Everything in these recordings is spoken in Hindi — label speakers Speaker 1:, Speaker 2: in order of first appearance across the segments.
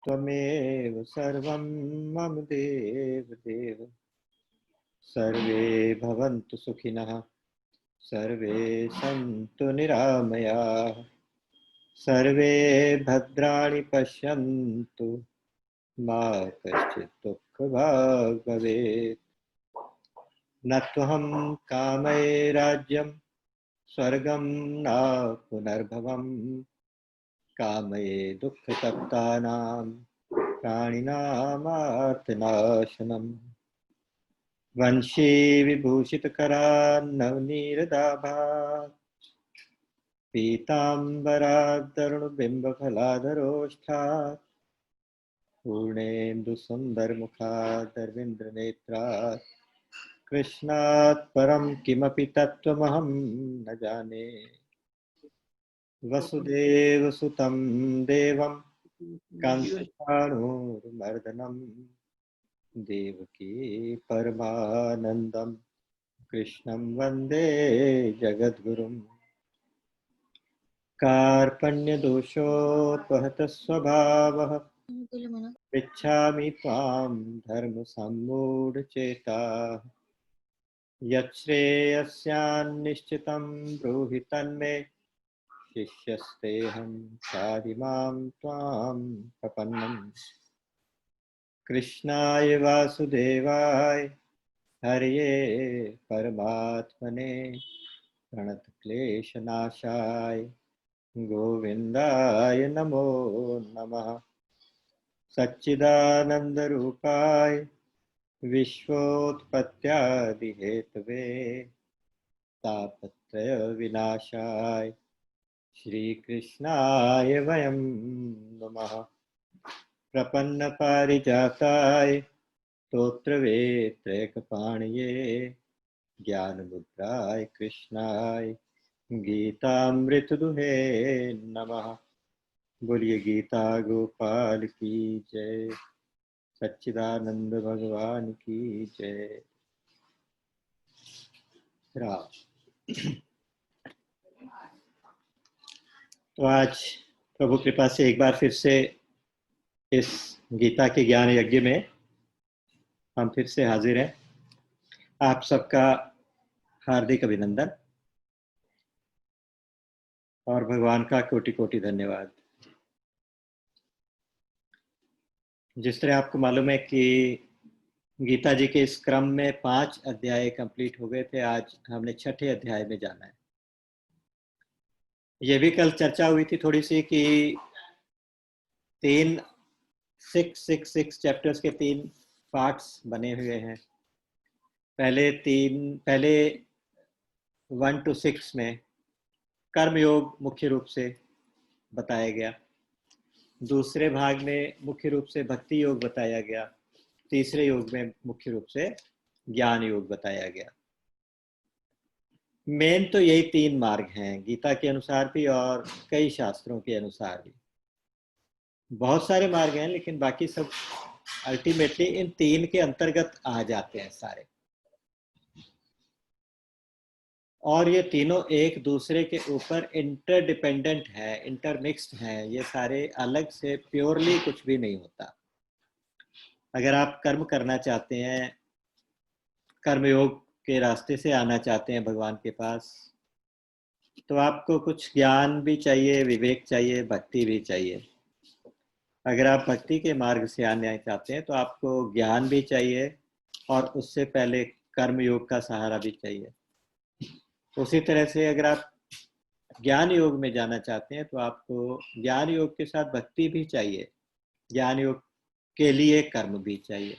Speaker 1: त्वमेव सर्वं मम देव। सर्वे भवन्तु सुखिनः, सर्वे सन्तु निरामयाः, सर्वे भद्राणि पश्यन्तु, मा कश्चित् दुःखभाग् भवेत्। न त्वहं कामये राज्यं स्वर्गं न पुनर्भवम्, कामये दुःखतप्तानां प्राणिनामार्तनाशनम्। वंशी विभूषितकरान्नवनीरदाभात्, पीताम्बरादरुणबिम्बफलाधरोष्ठात्, पूर्णेन्दुसुन्दरमुखादरविन्द्रनेत्रात्, कृष्णात् परं किमपि तत्त्वमहं न जाने। वसुदेवसुतं देवं कंसचाणूरमर्दनं, देवकी परमानन्दं कृष्णं वन्दे जगद्गुरुम्। कार्पण्यदोषोपहतः स्वभावः, पृच्छामि त्वां धर्मसम्मूढचेताः। यच्छ्रेयस्यान्निश्चितं ब्रूहि तन्मे, शिष्यस्तेऽहं शाधिमां त्वां प्रपन्नम्। कृष्णाय वासुदेवाय हरये परमात्मने, प्रणतक्लेशनाशाय गोविन्दाय नमो नमः। सच्चिदानन्दरूपाय विश्वोत्पत्त्यादिहेतवे, तापत्रयविनाशाय श्रीकृष्णाय वयं नमः। प्रपन्नपारिजाताय स्तोत्रवेत्रैकपाणये, ज्ञानमुद्राय कृष्णाय गीतामृतदुहे नमः। बोलिए गीता गोपाल की जय, सच्चिदानंद भगवान की जय। राम। तो आज प्रभु कृपा से एक बार फिर से इस गीता के ज्ञान यज्ञ में हम फिर से हाजिर हैं। आप सबका हार्दिक अभिनंदन और भगवान का कोटि कोटि धन्यवाद। जिस तरह आपको मालूम है कि गीता जी के इस क्रम में 5 अध्याय कंप्लीट हो गए थे, आज हमने 6ठे अध्याय में जाना है। ये भी कल चर्चा हुई थी थोड़ी सी कि 6 चैप्टर्स के 3 पार्ट्स बने हुए हैं। पहले 1 to 6 में कर्मयोग मुख्य रूप से बताया गया, दूसरे भाग में मुख्य रूप से भक्ति योग बताया गया, तीसरे योग में मुख्य रूप से ज्ञान योग बताया गया। मेन तो यही 3 मार्ग हैं गीता के अनुसार भी और कई शास्त्रों के अनुसार भी। बहुत सारे मार्ग हैं लेकिन बाकी सब अल्टीमेटली इन 3 के अंतर्गत आ जाते हैं सारे, और ये तीनों एक दूसरे के ऊपर इंटरडिपेंडेंट है, इंटरमिक्स्ड हैं। ये सारे अलग से प्योरली कुछ भी नहीं होता। अगर आप कर्म करना चाहते हैं, कर्मयोग के रास्ते से आना चाहते हैं भगवान के पास, तो आपको कुछ ज्ञान भी चाहिए, विवेक चाहिए, भक्ति भी चाहिए। अगर आप भक्ति के मार्ग से आना चाहते हैं तो आपको ज्ञान भी चाहिए और उससे पहले कर्म योग का सहारा भी चाहिए। उसी तरह से अगर आप ज्ञान योग में जाना चाहते हैं तो आपको ज्ञान योग के साथ भक्ति भी चाहिए, ज्ञान योग के लिए कर्म भी चाहिए।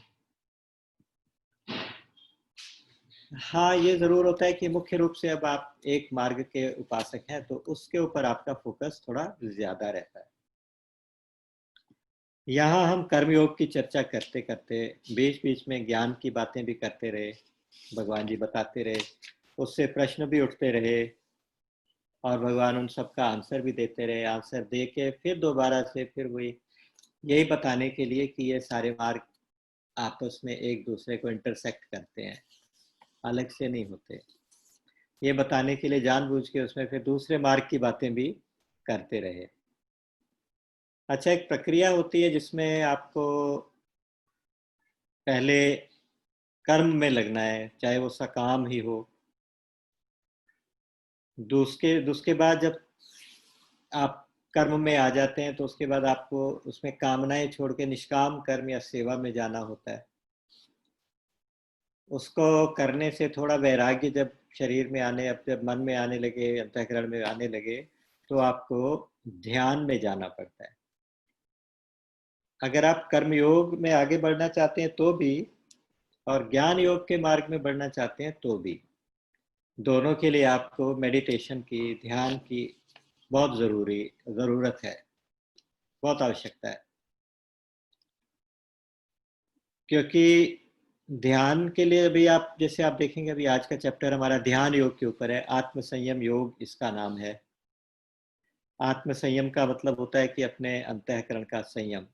Speaker 1: हाँ, ये जरूर होता है कि मुख्य रूप से अब आप एक मार्ग के उपासक हैं तो उसके ऊपर आपका फोकस थोड़ा ज्यादा रहता है। यहाँ हम कर्मयोग की चर्चा करते करते बीच बीच में ज्ञान की बातें भी करते रहे, भगवान जी बताते रहे, उससे प्रश्न भी उठते रहे और भगवान उन सबका आंसर भी देते रहे। आंसर दे के फिर दोबारा से फिर वही यही बताने के लिए कि ये सारे मार्ग आपस में एक दूसरे को इंटरसेक्ट करते हैं, अलग से नहीं होते। ये बताने के लिए जानबूझ के उसमें फिर दूसरे मार्ग की बातें भी करते रहे। अच्छा, एक प्रक्रिया होती है जिसमें आपको पहले कर्म में लगना है, चाहे वो सकाम ही हो। उसके बाद जब आप कर्म में आ जाते हैं तो उसके बाद आपको उसमें कामनाएं छोड़ के निष्काम कर्म या सेवा में जाना होता है। उसको करने से थोड़ा वैराग्य जब शरीर में आने, अब जब मन में आने लगे, अंतःकरण में आने लगे, तो आपको ध्यान में जाना पड़ता है। अगर आप कर्म योग में आगे बढ़ना चाहते हैं तो भी, और ज्ञान योग के मार्ग में बढ़ना चाहते हैं तो भी, दोनों के लिए आपको मेडिटेशन की, ध्यान की बहुत ज़रूरत है, बहुत आवश्यकता है। क्योंकि ध्यान के लिए अभी आप, जैसे आप देखेंगे, अभी आज का चैप्टर हमारा ध्यान योग के ऊपर है, आत्म संयम योग इसका नाम है। आत्म संयम का मतलब होता है कि अपने अंतःकरण का संयम।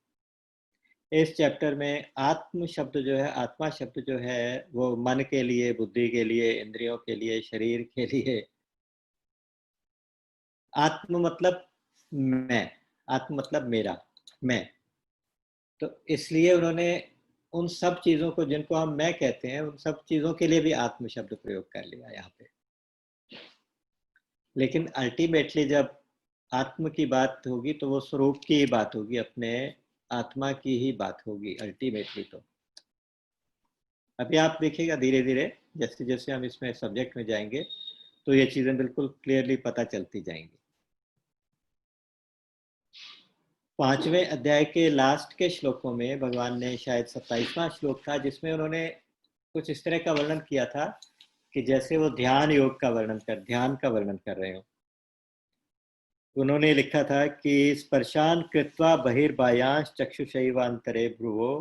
Speaker 1: इस चैप्टर में आत्म शब्द जो है, आत्मा शब्द जो है, वो मन के लिए, बुद्धि के लिए, इंद्रियों के लिए, शरीर के लिए। आत्म मतलब मैं, आत्म मतलब मेरा, मैं। तो इसलिए उन्होंने उन सब चीजों को जिनको हम मैं कहते हैं, उन सब चीजों के लिए भी आत्म शब्द प्रयोग कर लिया यहाँ पे। लेकिन अल्टीमेटली जब आत्म की बात होगी तो वो स्वरूप की ही बात होगी, अपने आत्मा की ही बात होगी अल्टीमेटली। तो अभी आप देखिएगा धीरे धीरे, जैसे जैसे हम इसमें सब्जेक्ट में जाएंगे तो ये चीजें बिल्कुल क्लियरली पता चलती जाएंगी। 5वें अध्याय के लास्ट के श्लोकों में भगवान ने, शायद 27वां श्लोक था, जिसमें उन्होंने कुछ इस तरह का वर्णन किया था कि जैसे वो ध्यान का वर्णन कर रहे हो। उन्होंने लिखा था कि स्पर्शान कृत्वा बहिर्बायांश चक्षुषैवांतरे भ्रुवो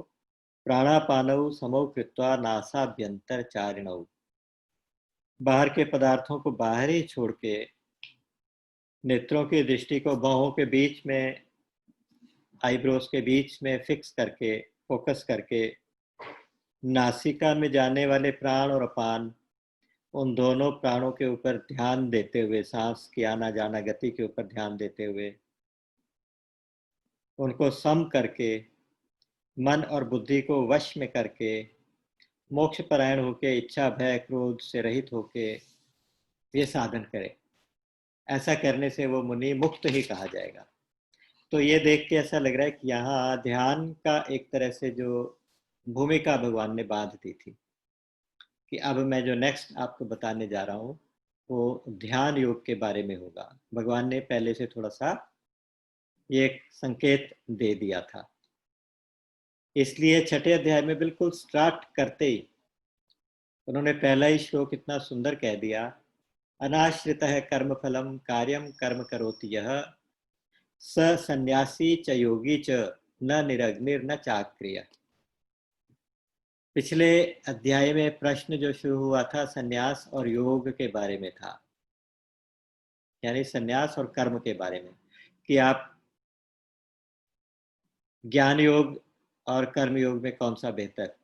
Speaker 1: प्राणापानौ समौ कृत्वा नासाभ्यंतर चारिणौ। बाहर के पदार्थों को बाहर ही छोड़ के, नेत्रों की दृष्टि को बाहों के बीच में, आईब्रोज के बीच में फिक्स करके, फोकस करके, नासिका में जाने वाले प्राण और अपान, उन दोनों प्राणों के ऊपर ध्यान देते हुए, सांस की आना जाना गति के ऊपर ध्यान देते हुए, उनको सम करके, मन और बुद्धि को वश में करके, मोक्ष परायण होके, इच्छा भय क्रोध से रहित होके ये साधन करे। ऐसा करने से वो मुनि मुक्त ही कहा जाएगा। तो ये देख के ऐसा लग रहा है कि यहाँ ध्यान का एक तरह से जो भूमिका भगवान ने बांध दी थी, कि अब मैं जो नेक्स्ट आपको बताने जा रहा हूँ वो ध्यान योग के बारे में होगा। भगवान ने पहले से थोड़ा सा ये एक संकेत दे दिया था। इसलिए छठे अध्याय में बिल्कुल स्टार्ट करते ही उन्होंने पहला ही श्लोक इतना सुंदर कह दिया, अनाश्रित है कर्म फलम कार्यम कर्म करोति यह स सन्यासी च योगी च न निरग्निर न चाक्रिय। पिछले अध्याय में प्रश्न जो शुरू हुआ था सन्यास और योग के बारे में था, यानी सन्यास और कर्म के बारे में, कि आप ज्ञान योग और कर्म योग में कौन सा बेहतर।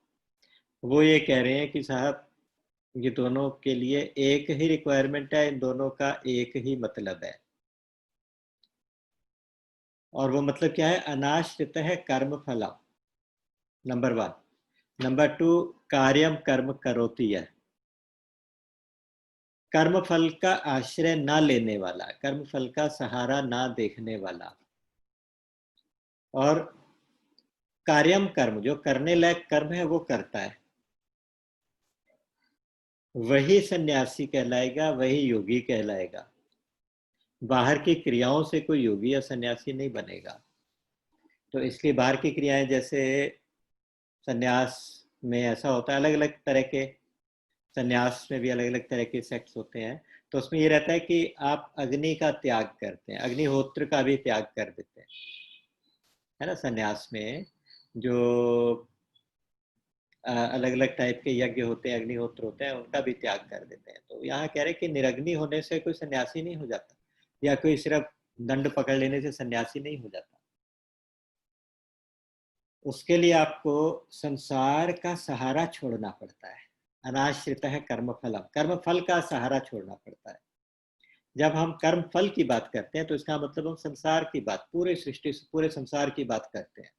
Speaker 1: वो ये कह रहे हैं कि साहब, ये दोनों के लिए एक ही रिक्वायरमेंट है, इन दोनों का एक ही मतलब है। और वो मतलब क्या है? अनाश्रित है कर्म फलम, नंबर 1। नंबर 2, कार्यम कर्म करोति है, कर्म फल का आश्रय ना लेने वाला, कर्म फल का सहारा ना देखने वाला। और कार्यम कर्म, जो करने लायक कर्म है वो करता है, वही सन्यासी कहलाएगा, वही योगी कहलाएगा। बाहर की क्रियाओं से कोई योगी या सन्यासी नहीं बनेगा। तो इसलिए बाहर की क्रियाएं, जैसे सन्यास में ऐसा होता है, अलग अलग तरह के सन्यास में भी अलग अलग तरह के सेक्ट्स होते हैं। तो उसमें ये रहता है कि आप अग्नि का त्याग करते हैं, अग्निहोत्र का भी त्याग कर देते हैं, है ना। सन्यास में जो अलग अलग टाइप के यज्ञ होते हैं, अग्निहोत्र होते हैं, उनका भी त्याग कर देते हैं। तो यहाँ कह रहे हैं कि निरग्नि होने से कोई सन्यासी नहीं हो जाता, या कोई सिर्फ दंड पकड़ लेने से सन्यासी नहीं हो जाता। उसके लिए आपको संसार का सहारा छोड़ना पड़ता है। अनाश्रित है कर्मफलम, कर्मफल का सहारा छोड़ना पड़ता है। जब हम कर्म फल की बात करते हैं तो इसका मतलब हम संसार की बात, पूरे सृष्टि, पूरे संसार की बात करते हैं।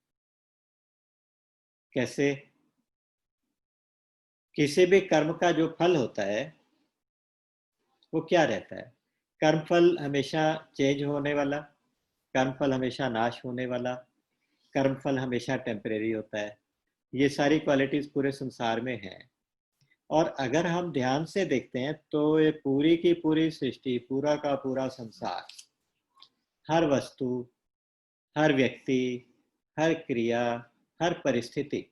Speaker 1: कैसे? किसी भी कर्म का जो फल होता है वो क्या रहता है? कर्म फल हमेशा चेंज होने वाला, कर्म फल हमेशा नाश होने वाला, कर्म फल हमेशा टेम्परेरी होता है। ये सारी क्वालिटीज पूरे संसार में हैं। और अगर हम ध्यान से देखते हैं तो ये पूरी की पूरी सृष्टि, पूरा का पूरा संसार, हर वस्तु, हर व्यक्ति, हर क्रिया, हर परिस्थिति,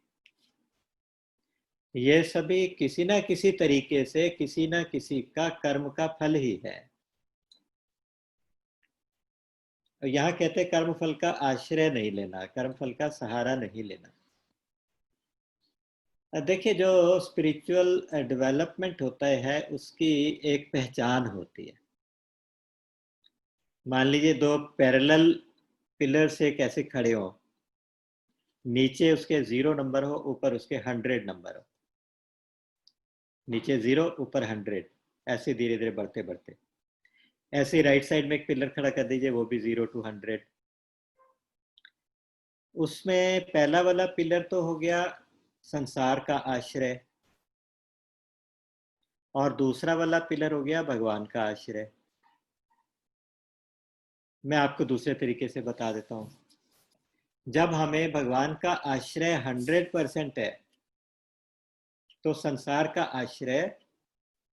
Speaker 1: ये सभी किसी ना किसी तरीके से किसी ना किसी का कर्म का फल ही है। यहाँ कहते हैं कर्म फल का आश्रय नहीं लेना, कर्म फल का सहारा नहीं लेना। देखिए, जो स्पिरिचुअल डेवलपमेंट होता है उसकी एक पहचान होती है। मान लीजिए दो पैरेलल पिलर से कैसे खड़े हो, नीचे उसके 0 नंबर हो, ऊपर उसके 100 नंबर हो, नीचे 0 ऊपर 100, ऐसे धीरे धीरे बढ़ते बढ़ते। ऐसे राइट साइड में एक पिलर खड़ा कर दीजिए, वो भी 0 to 100। उसमें पहला वाला पिलर तो हो गया संसार का आश्रय, और दूसरा वाला पिलर हो गया भगवान का आश्रय। मैं आपको दूसरे तरीके से बता देता हूँ। जब हमें भगवान का आश्रय 100% है तो संसार का आश्रय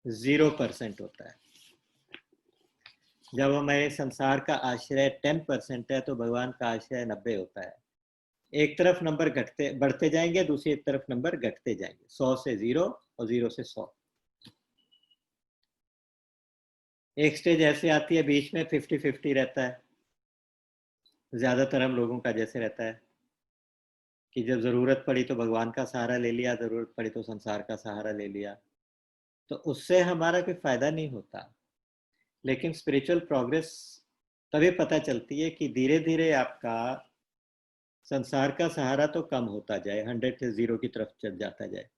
Speaker 1: 0% होता है। जब हमें संसार का आश्रय 10% है तो भगवान का आश्रय 90 होता है। एक तरफ नंबर घटते बढ़ते जाएंगे, दूसरी तरफ नंबर घटते जाएंगे, 100 से 0 और 0 से 100। एक स्टेज ऐसे आती है बीच में 50-50 रहता है। ज्यादातर हम लोगों का जैसे रहता है कि जब जरूरत पड़ी तो भगवान का सहारा ले लिया, जरूरत पड़ी तो संसार का सहारा ले लिया, तो उससे हमारा कोई फायदा नहीं होता। लेकिन स्पिरिचुअल प्रोग्रेस तभी पता चलती है कि धीरे धीरे आपका संसार का सहारा तो कम होता जाए, 100 से 0 की तरफ चल जाता जाए,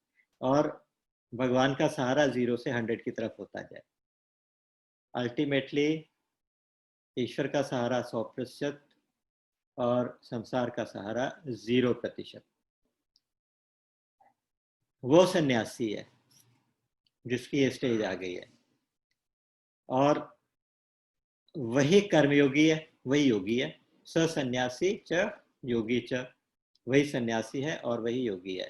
Speaker 1: और भगवान का सहारा 0 से 100 की तरफ होता जाए। अल्टीमेटली ईश्वर का सहारा 100% और संसार का सहारा 0%। वो सन्यासी है जिसकी ये स्टेज आ गई है, और वही कर्मयोगी है, वही योगी है। सन्यासी च योगी च, वही सन्यासी है और वही योगी है।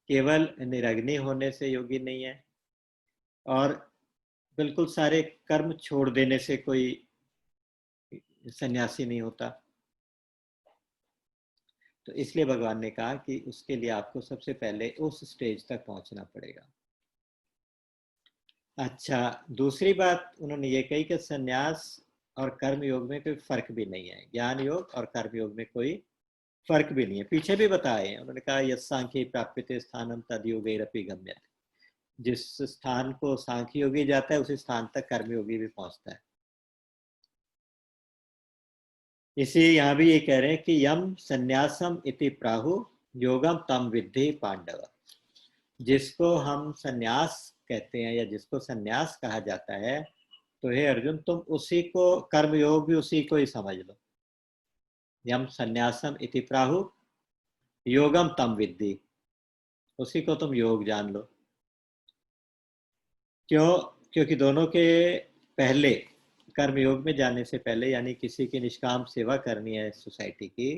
Speaker 1: केवल निरग्नि होने से योगी नहीं है, और बिल्कुल सारे कर्म छोड़ देने से कोई सन्यासी नहीं होता। तो इसलिए भगवान ने कहा कि उसके लिए आपको सबसे पहले उस स्टेज तक पहुंचना पड़ेगा। अच्छा, दूसरी बात उन्होंने ये कही कि सन्यास और कर्म योग में कोई फर्क भी नहीं है, ज्ञान योग और कर्म योग में कोई फर्क भी नहीं है। पीछे भी बताए हैं, उन्होंने कहा यस सांख्य प्राप्यते स्थानम तद योगैरपि गम्यते। जिस स्थान को सांख्य योगी जाता है उसी स्थान तक कर्मयोगी भी पहुंचता है। इसी यहाँ भी ये कह रहे हैं कि यम संन्यासम इति प्राहु योगम तम विद्धि पांडव। जिसको हम संन्यास कहते हैं या जिसको संन्यास कहा जाता है, तो हे अर्जुन तुम उसी को, कर्मयोग भी उसी को ही समझ लो। यम संन्यासम इति प्राहु योगम तम विद्धि, उसी को तुम योग जान लो। क्यों? क्योंकि दोनों के पहले, कर्मयोग में जाने से पहले, यानी किसी की निष्काम सेवा करनी है सोसाइटी की,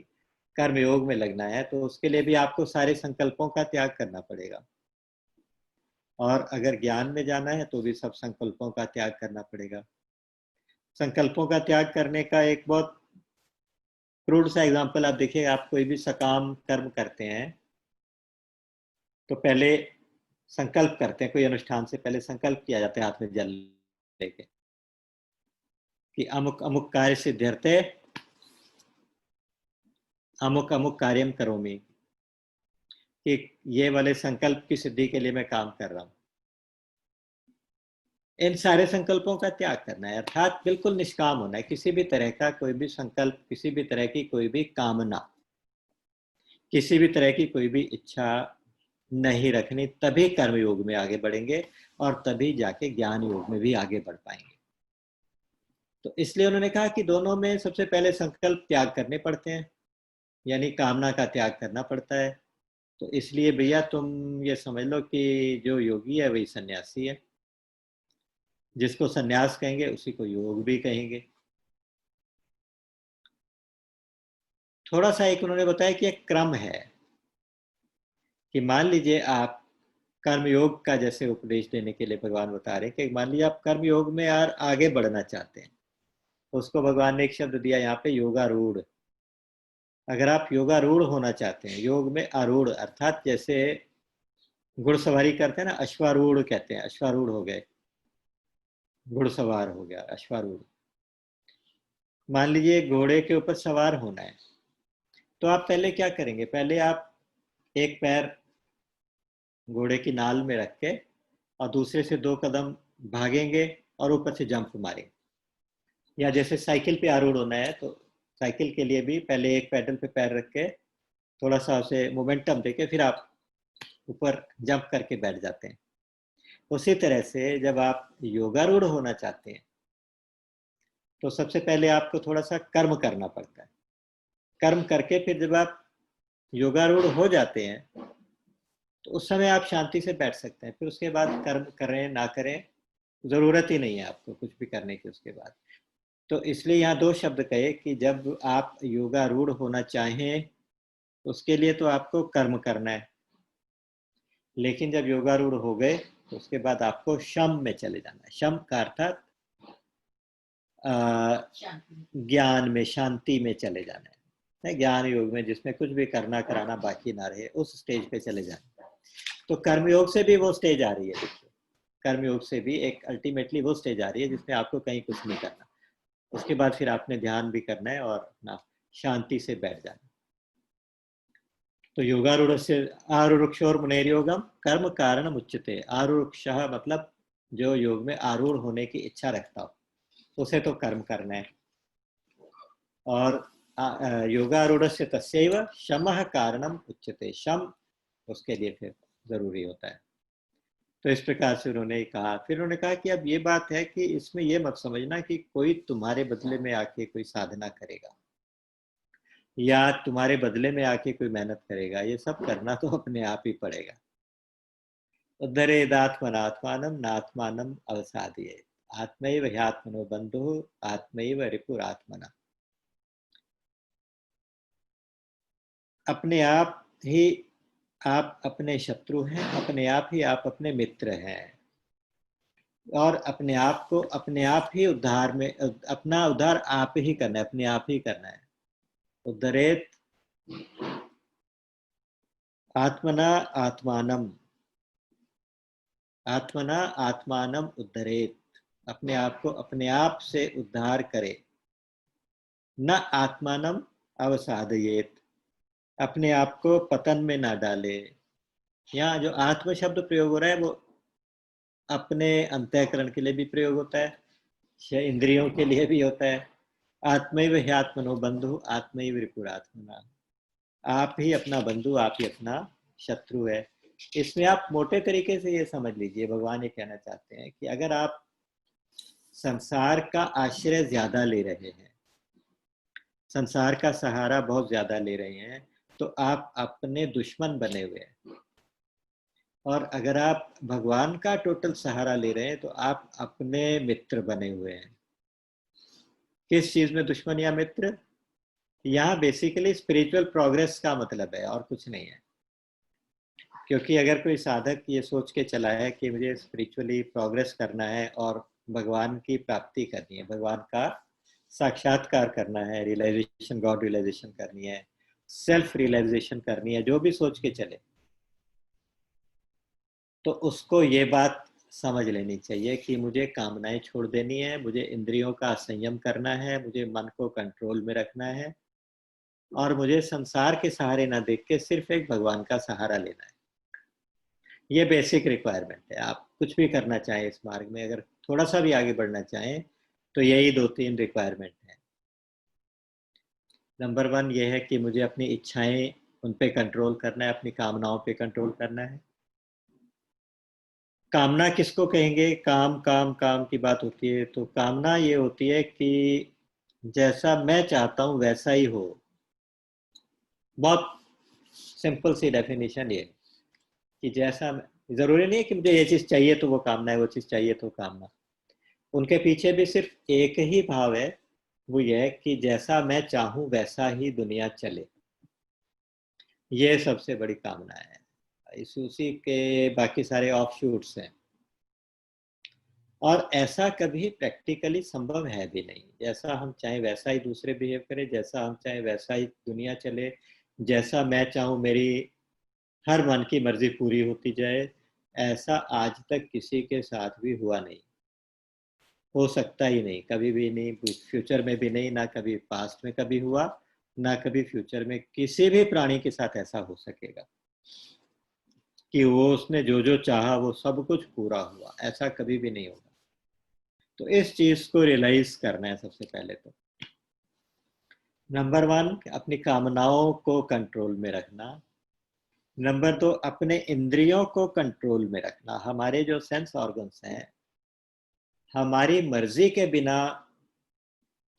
Speaker 1: कर्मयोग में लगना है, तो उसके लिए भी आपको सारे संकल्पों का त्याग करना पड़ेगा। और अगर ज्ञान में जाना है तो भी सब संकल्पों का त्याग करना पड़ेगा। संकल्पों का त्याग करने का एक बहुत क्रूड सा एग्जांपल आप देखिए, आप कोई भी सकाम कर्म करते हैं तो पहले संकल्प करते हैं, कोई अनुष्ठान से पहले संकल्प किया जाता है हाथ में जल लेके कि अमुक अमुक कार्य सिद्ध्यर्थे अमुक अमुक कार्यम करोमि, कि ये वाले संकल्प की सिद्धि के लिए मैं काम कर रहा हूँ। इन सारे संकल्पों का त्याग करना है, अर्थात बिल्कुल निष्काम होना है। किसी भी तरह का कोई भी संकल्प, किसी भी तरह की कोई भी कामना, किसी भी तरह की कोई भी इच्छा नहीं रखनी, तभी कर्म योग में आगे बढ़ेंगे और तभी जाके ज्ञान योग में भी आगे बढ़ पाएंगे। तो इसलिए उन्होंने कहा कि दोनों में सबसे पहले संकल्प त्याग करने पड़ते हैं, यानी कामना का त्याग करना पड़ता है। तो इसलिए भैया तुम ये समझ लो कि जो योगी है वही सन्यासी है, जिसको सन्यास कहेंगे उसी को योग भी कहेंगे। थोड़ा सा एक उन्होंने बताया कि एक क्रम है कि मान लीजिए आप कर्मयोग का जैसे उपदेश देने के लिए भगवान बता रहे हैं कि मान लीजिए आप कर्मयोग में यार आगे बढ़ना चाहते हैं, तो उसको भगवान ने एक शब्द दिया यहाँ पे, योगारूढ़। अगर आप योगारूढ़ होना चाहते हैं, योग में आरूढ़ अर्थात जैसे घुड़सवारी करते हैं ना, अश्वारूढ़ कहते हैं, अश्वारूढ़ हो गए, घुड़सवार हो गया अश्वारूढ़। मान लीजिए घोड़े के ऊपर सवार होना है, तो आप पहले क्या करेंगे, पहले आप एक पैर घोड़े की नाल में रख के और दूसरे से 2 कदम भागेंगे और ऊपर से जंप मारेंगे। या जैसे साइकिल पे आरूढ़ होना है तो साइकिल के लिए भी पहले एक पैडल पे पैर रख के थोड़ा सा उसे मोमेंटम देके फिर आप ऊपर जंप करके बैठ जाते हैं। उसी तरह से जब आप योगारूढ़ होना चाहते हैं तो सबसे पहले आपको थोड़ा सा कर्म करना पड़ता है। कर्म करके फिर जब आप योगारूढ़ हो जाते हैं तो उस समय आप शांति से बैठ सकते हैं। फिर उसके बाद कर्म करें ना करें, ज़रूरत ही नहीं है आपको कुछ भी करने की उसके बाद। तो इसलिए यहाँ 2 शब्द कहे कि जब आप योगारूढ़ होना चाहें उसके लिए तो आपको कर्म करना है, लेकिन जब योगारूढ़ हो गए तो उसके बाद आपको शम में चले जाना है। शम का अर्थात ज्ञान में, शांति में चले जाना है, ज्ञान योग में जिसमें कुछ भी करना कराना बाकी ना रहे, उस स्टेज पे चले जाना। तो कर्मयोग से भी वो स्टेज आ रही है, देखिए कर्मयोग से भी एक अल्टीमेटली वो स्टेज आ रही है जिसमें आपको कहीं कुछ नहीं करना। उसके बाद फिर आपने ध्यान भी करना है और अपना शांति से बैठ जाना। तो योगारूढ़ से आरुरुक्षोर मुनेर्योगम कर्म कारण उच्यते। आरुरुक्ष मतलब जो योग में आरूढ़ होने की इच्छा रखता हो उसे तो कर्म करना है। और योगारूढ़ से तस्यैव शमः कारणम उच्यते। शम उसके लिए फिर जरूरी होता है। तो इस प्रकार से उन्होंने कहा। फिर उन्होंने कहा कि अब ये बात है कि इसमें ये मत समझना कि कोई तुम्हारे बदले में आके कोई साधना करेगा या तुम्हारे बदले में आके कोई मेहनत करेगा, ये सब करना तो अपने आप ही पड़ेगा। उद्धरेदात्मनात्मानं नात्मानं अवसादयेत्। आत्मैव ह्यात्मनो बन्धुः आत्मैव रिपुरात्मना। अपने आप ही आप अपने शत्रु हैं, अपने आप ही आप अपने मित्र हैं, और अपने आप को अपने आप ही उद्धार में, अपना उद्धार आप ही करना है, अपने आप ही करना है। उद्धरेत आत्मना आत्मानम, आत्मना आत्मानम उद्धरेत। अपने आप को अपने आप से उद्धार करे। न आत्मानम अवसादयेत, अपने आप को पतन में ना डाले। यहाँ जो आत्म शब्द प्रयोग हो रहा है वो अपने अंतःकरण के लिए भी प्रयोग होता है, इंद्रियों के लिए भी होता है। आत्मैव ह्यात्मनो बंधु आत्मैव रिपुरात्मना। आप ही अपना बंधु, आप ही अपना शत्रु है। इसमें आप मोटे तरीके से ये समझ लीजिए, भगवान ये कहना चाहते हैं कि अगर आप संसार का आश्रय ज्यादा ले रहे हैं, संसार का सहारा बहुत ज्यादा ले रहे हैं, तो आप अपने दुश्मन बने हुए हैं। और अगर आप भगवान का टोटल सहारा ले रहे हैं तो आप अपने मित्र बने हुए हैं। किस चीज में दुश्मन या मित्र? यहाँ बेसिकली स्पिरिचुअल प्रोग्रेस का मतलब है और कुछ नहीं है। क्योंकि अगर कोई साधक ये सोच के चला है कि मुझे स्पिरिचुअली प्रोग्रेस करना है और भगवान की प्राप्ति करनी है, भगवान का साक्षात्कार करना है, रियलाइजेशन, गॉड रियलाइजेशन करनी है, सेल्फ रियलाइजेशन करनी है, जो भी सोच के चले, तो उसको ये बात समझ लेनी चाहिए कि मुझे कामनाएं छोड़ देनी है, मुझे इंद्रियों का संयम करना है, मुझे मन को कंट्रोल में रखना है, और मुझे संसार के सहारे ना देख के सिर्फ एक भगवान का सहारा लेना है। ये बेसिक रिक्वायरमेंट है। आप कुछ भी करना चाहें इस मार्ग में, अगर थोड़ा सा भी आगे बढ़ना चाहें तो यही 2-3 रिक्वायरमेंट है। नंबर 1 ये है कि मुझे अपनी इच्छाएं उन पे कंट्रोल करना है, अपनी कामनाओं पे कंट्रोल करना है। कामना किसको कहेंगे? काम काम काम की बात होती है, तो कामना ये होती है कि जैसा मैं चाहता हूं वैसा ही हो। बहुत सिंपल सी डेफिनेशन ये, कि जैसा जरूरी नहीं है कि मुझे ये चीज चाहिए तो वो कामना है, वो चीज चाहिए तो कामना। उनके पीछे भी सिर्फ एक ही भाव है, वो ये है कि जैसा मैं चाहूं वैसा ही दुनिया चले। ये सबसे बड़ी कामना है। इस उसी के बाकी सारे ऑफशूट्स हैं। और ऐसा कभी प्रैक्टिकली संभव है भी नहीं। जैसा हम चाहें वैसा ही दूसरे बिहेव करें, जैसा हम चाहें वैसा ही दुनिया चले, जैसा मैं चाहूं मेरी हर मन की मर्जी पूरी होती जाए, ऐसा आज तक किसी के साथ भी हुआ नहीं। हो सकता ही नहीं, कभी भी नहीं, फ्यूचर में भी नहीं, ना कभी पास्ट में कभी हुआ, ना कभी फ्यूचर में किसी भी प्राणी के साथ ऐसा हो सकेगा कि वो उसने जो जो चाहा वो सब कुछ पूरा हुआ। ऐसा कभी भी नहीं होगा। तो इस चीज को रियलाइज करना है सबसे पहले तो। नंबर वन, अपनी कामनाओं को कंट्रोल में रखना। नंबर दो, अपने इंद्रियों को कंट्रोल में रखना। हमारे जो सेंस ऑर्गन्स हैं, हमारी मर्जी के बिना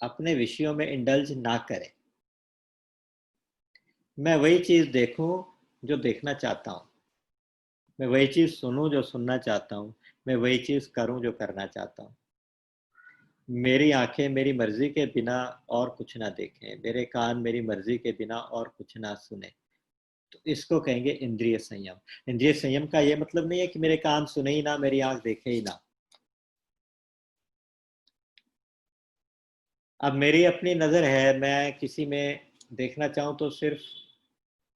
Speaker 1: अपने विषयों में इंडल्ज ना करें। मैं वही चीज देखूं जो देखना चाहता हूं, मैं वही चीज सुनूं जो सुनना चाहता हूं, मैं वही चीज करूं जो करना चाहता हूं। मेरी आंखें मेरी मर्जी के बिना और कुछ ना देखें, मेरे कान मेरी मर्जी के बिना और कुछ ना सुने। तो इसको कहेंगे इंद्रिय संयम। इंद्रिय संयम का ये मतलब नहीं है कि मेरे कान सुने ही ना, मेरी आंख देखे ही ना। अब मेरी अपनी नजर है, मैं किसी में देखना चाहूं तो सिर्फ,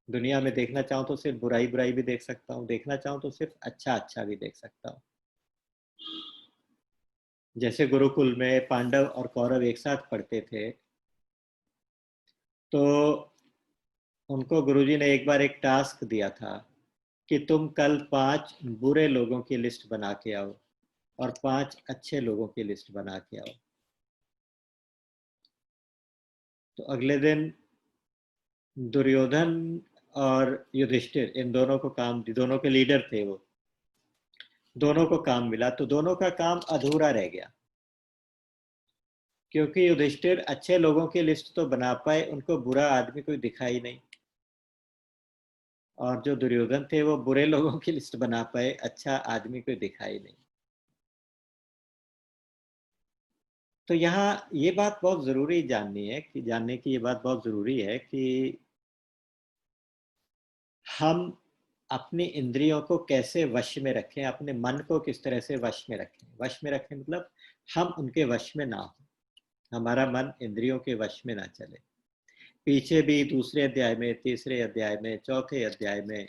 Speaker 1: दुनिया में देखना चाहूं तो सिर्फ बुराई बुराई भी देख सकता हूं, देखना चाहूं तो सिर्फ अच्छा अच्छा भी देख सकता हूं। जैसे गुरुकुल में पांडव और कौरव एक साथ पढ़ते थे, तो उनको गुरुजी ने एक बार एक टास्क दिया था कि तुम कल 5 बुरे लोगों की लिस्ट बना के आओ और 5 अच्छे लोगों की लिस्ट बना के आओ। तो अगले दिन दुर्योधन और युधिष्ठिर, इन दोनों को काम, दोनों के लीडर थे वो, दोनों को काम मिला, तो दोनों का काम अधूरा रह गया। क्योंकि युधिष्ठिर अच्छे लोगों की लिस्ट तो बना पाए, उनको बुरा आदमी कोई दिखा ही नहीं। और जो दुर्योधन थे वो बुरे लोगों की लिस्ट बना पाए, अच्छा आदमी कोई दिखा ही नहीं। तो यहाँ ये बात बहुत जरूरी जाननी है, कि जानने की ये बात बहुत जरूरी है कि हम अपनी इंद्रियों को कैसे वश में रखें, अपने मन को किस तरह से वश में रखें। वश में रखें मतलब हम उनके वश में ना हो, हमारा मन इंद्रियों के वश में ना चले। पीछे भी दूसरे अध्याय में, तीसरे अध्याय में, चौथे अध्याय में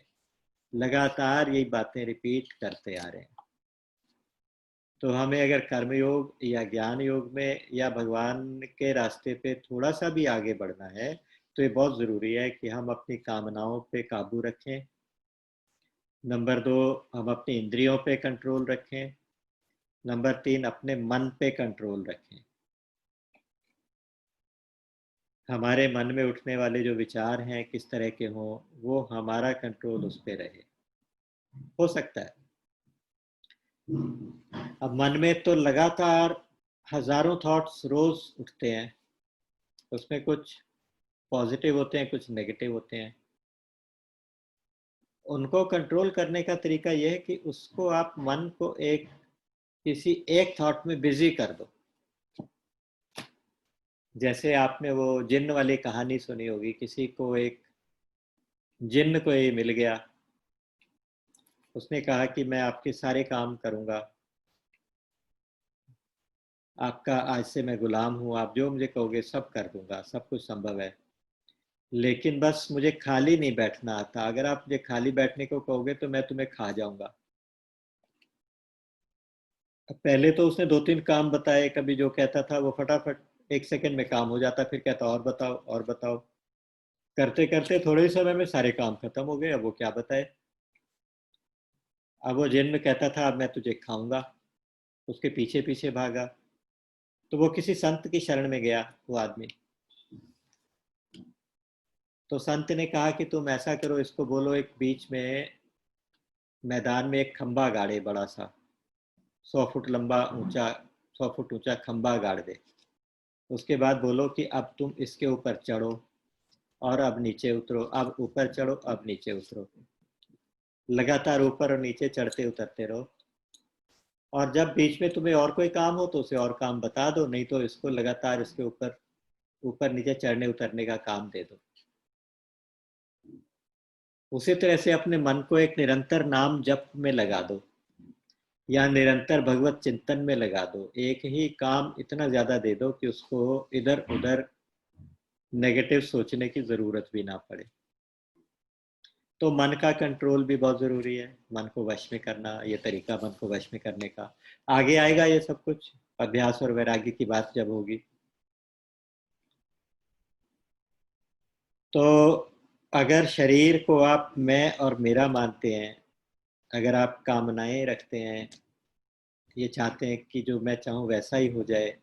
Speaker 1: लगातार यही बातें रिपीट करते आ रहे हैं। तो हमें अगर कर्मयोग या ज्ञान योग में या भगवान के रास्ते पे थोड़ा सा भी आगे बढ़ना है, तो ये बहुत ज़रूरी है कि हम अपनी कामनाओं पे काबू रखें। नंबर दो, हम अपनी इंद्रियों पे कंट्रोल रखें। नंबर तीन, अपने मन पे कंट्रोल रखें। हमारे मन में उठने वाले जो विचार हैं किस तरह के हों, वो हमारा कंट्रोल उस पर रहे। हो सकता है अब मन में तो लगातार हजारों थॉट्स रोज उठते हैं, उसमें कुछ पॉजिटिव होते हैं, कुछ नेगेटिव होते हैं। उनको कंट्रोल करने का तरीका यह है कि उसको आप मन को एक किसी एक थॉट में बिजी कर दो। जैसे आपने वो जिन्न वाली कहानी सुनी होगी, किसी को एक जिन्न को ये मिल गया, उसने कहा कि मैं आपके सारे काम करूंगा, आपका आज से मैं गुलाम हूं, आप जो मुझे कहोगे सब कर दूंगा, सब कुछ संभव है, लेकिन बस मुझे खाली नहीं बैठना आता। अगर आप मुझे खाली बैठने को कहोगे तो मैं तुम्हें खा जाऊंगा। अब पहले तो उसने 2-3 काम बताए, कभी जो कहता था वो फटाफट 1 सेकंड में काम हो जाता, फिर कहता और बताओ और बताओ। करते करते थोड़े ही समय में सारे काम खत्म हो गए, अब वो क्या बताए। अब वो जिन्न कहता था अब मैं तुझे खाऊंगा, उसके पीछे पीछे भागा। तो वो किसी संत की शरण में गया वो आदमी। तो संत ने कहा कि तुम ऐसा करो, इसको बोलो एक बीच में मैदान में एक खंबा गाड़े बड़ा सा, 100 फुट लंबा ऊंचा, 100 फुट ऊंचा खंबा गाड़ दे। उसके बाद बोलो कि अब तुम इसके ऊपर चढ़ो और अब नीचे उतरो, अब ऊपर चढ़ो, अब नीचे उतरो। लगातार ऊपर और नीचे चढ़ते उतरते रहो। और जब बीच में तुम्हें और कोई काम हो तो उसे और काम बता दो, नहीं तो इसको लगातार इसके ऊपर ऊपर नीचे चढ़ने उतरने का काम दे दो। उसी तरह से अपने मन को एक निरंतर नाम जप में लगा दो या निरंतर भगवत चिंतन में लगा दो। एक ही काम इतना ज्यादा दे दो कि उसको इधर उधर नेगेटिव सोचने की जरूरत भी ना पड़े। तो मन का कंट्रोल भी बहुत जरूरी है, मन को वश में करना, ये तरीका मन को वश में करने का। आगे आएगा ये सब कुछ अभ्यास और वैराग्य की बात जब होगी। तो अगर शरीर को आप मैं और मेरा मानते हैं, अगर आप कामनाएं रखते हैं, ये चाहते हैं कि जो मैं चाहूं वैसा ही हो जाए,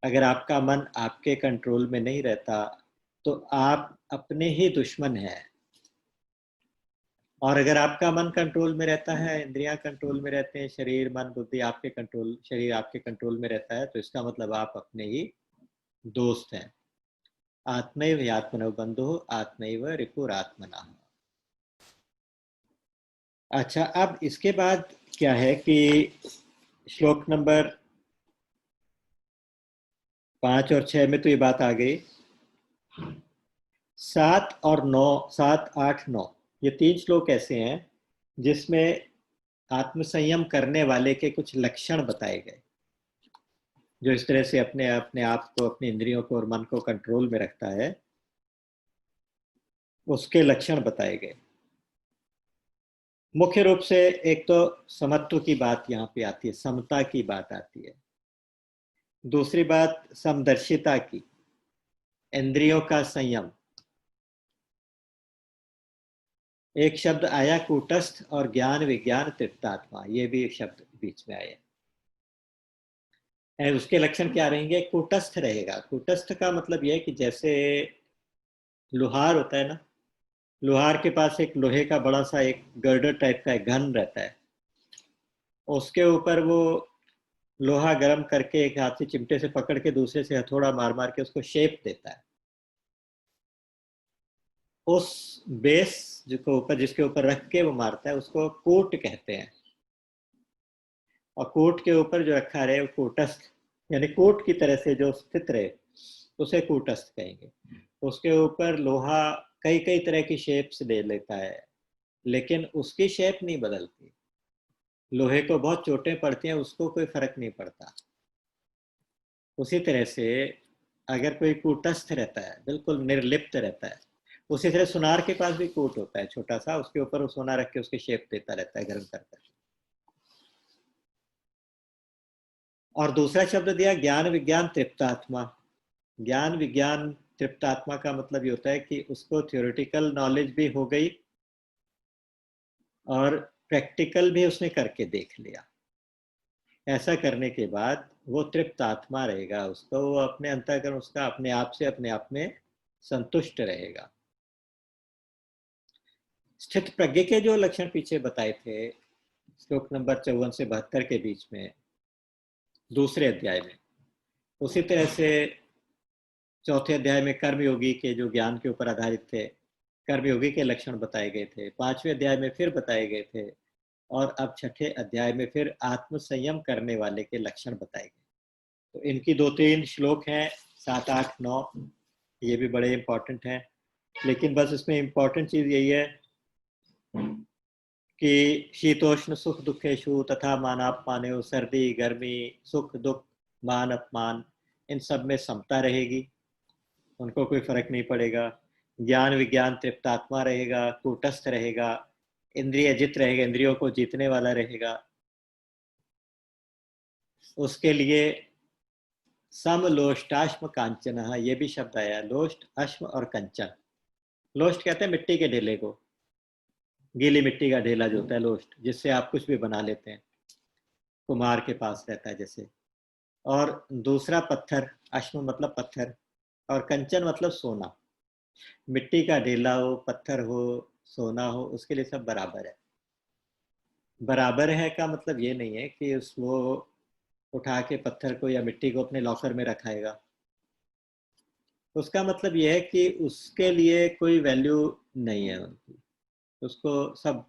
Speaker 1: अगर आपका मन आपके कंट्रोल में नहीं रहता तो आप अपने ही दुश्मन हैं। और अगर आपका मन कंट्रोल में रहता है, इंद्रियां कंट्रोल में रहते हैं, शरीर मन बुद्धि आपके कंट्रोल, शरीर आपके कंट्रोल में रहता है, तो इसका मतलब आप अपने ही दोस्त हैं। आत्मैव ह्यात्मनो बंधो आत्मैव रिपुरात्मनः। अच्छा, अब इसके बाद क्या है कि श्लोक नंबर 5 और 6 में तो ये बात आ गई। 7 और 9, 7, 8, 9 ये 3 श्लोक ऐसे हैं जिसमें आत्मसंयम करने वाले के कुछ लक्षण बताए गए, जो इस तरह से अपने अपने आप को, अपनी इंद्रियों को और मन को कंट्रोल में रखता है, उसके लक्षण बताए गए। मुख्य रूप से एक तो समत्व की बात यहाँ पे आती है, समता की बात आती है। दूसरी बात समदर्शिता की, इंद्रियों का संयम। एक शब्द आया कूटस्थ और ज्ञान विज्ञान तृप्तात्मा, ये भी एक शब्द बीच में आया। उसके लक्षण क्या रहेंगे? कूटस्थ रहेगा। कूटस्थ का मतलब यह है कि जैसे लोहार होता है ना, लोहार के पास एक लोहे का बड़ा सा एक गर्डर टाइप का एक घन रहता है, उसके ऊपर वो लोहा गर्म करके एक हाथ से चिमटे से पकड़ के दूसरे से हथौड़ा मार मार के उसको शेप देता है। उस बेस जिसको ऊपर, जिसके ऊपर रख के वो मारता है, उसको कोट कहते हैं। और कोट के ऊपर जो रखा रहे वो कूटस्थ, यानी कोट की तरह से जो स्थित रहे उसे कूटस्थ कहेंगे। उसके ऊपर लोहा कई कई तरह की शेप्स ले लेता है, लेकिन उसकी शेप नहीं बदलती। लोहे को बहुत चोटें पड़ती हैं, उसको कोई फर्क नहीं पड़ता। उसी तरह से अगर कोई कूटस्थ रहता है, बिल्कुल निर्लिप्त रहता है, उसी तरह सुनार के पास भी कूट होता है छोटा सा, उसके ऊपर वो सोना रख के उसकी शेप देता रहता है गर्म कर कर। और दूसरा शब्द दिया ज्ञान विज्ञान तृप्तात्मा। ज्ञान विज्ञान तृप्तात्मा का मतलब ये होता है कि उसको थ्योरेटिकल नॉलेज भी हो गई और प्रैक्टिकल भी उसने करके देख लिया। ऐसा करने के बाद वो तृप्त आत्मा रहेगा, उसको वो अपने अंतःकरण उसका अपने आप से अपने आप में संतुष्ट रहेगा। स्थित प्रज्ञ के जो लक्षण पीछे बताए थे श्लोक नंबर 54 से 72 के बीच में दूसरे अध्याय में, उसी तरह से चौथे अध्याय में कर्मयोगी के जो ज्ञान के ऊपर आधारित थे, कर्मयोगी के लक्षण बताए गए थे। 5वें अध्याय में फिर बताए गए थे, और अब छठे अध्याय में फिर आत्मसंयम करने वाले के लक्षण बताए गए। तो इनकी 2-3 श्लोक हैं, 7, 8, 9, ये भी बड़े इंपॉर्टेंट हैं। लेकिन बस इसमें इंपॉर्टेंट चीज यही है कि शीतोष्ण सुख दुखेशु तथा मानापमानेव, सर्दी गर्मी सुख दुख मान अपमान, इन सब में समता रहेगी, उनको कोई फर्क नहीं पड़ेगा। ज्ञान विज्ञान तृप्तात्मा रहेगा, कूटस्थ रहेगा, इंद्रिय जित रहेगा, इंद्रियों को जीतने वाला रहेगा। उसके लिए सम लोष्टाश्म कांचन, ये भी शब्द आया, लोष्ट अश्म और कंचन। लोष्ट कहते हैं मिट्टी के ढेले को, गीली मिट्टी का ढेला जो होता है लोष्ट, जिससे आप कुछ भी बना लेते हैं, कुम्हार के पास रहता है जैसे। और दूसरा पत्थर, अश्म मतलब पत्थर, और कंचन मतलब सोना। मिट्टी का ढेला हो, पत्थर हो, सोना हो, उसके लिए सब बराबर है। बराबर है का मतलब ये नहीं है कि उस वो उठा के पत्थर को या मिट्टी को अपने लॉकर में रखाएगा। उसका मतलब ये है कि उसके लिए कोई वैल्यू नहीं है उनकी, उसको सब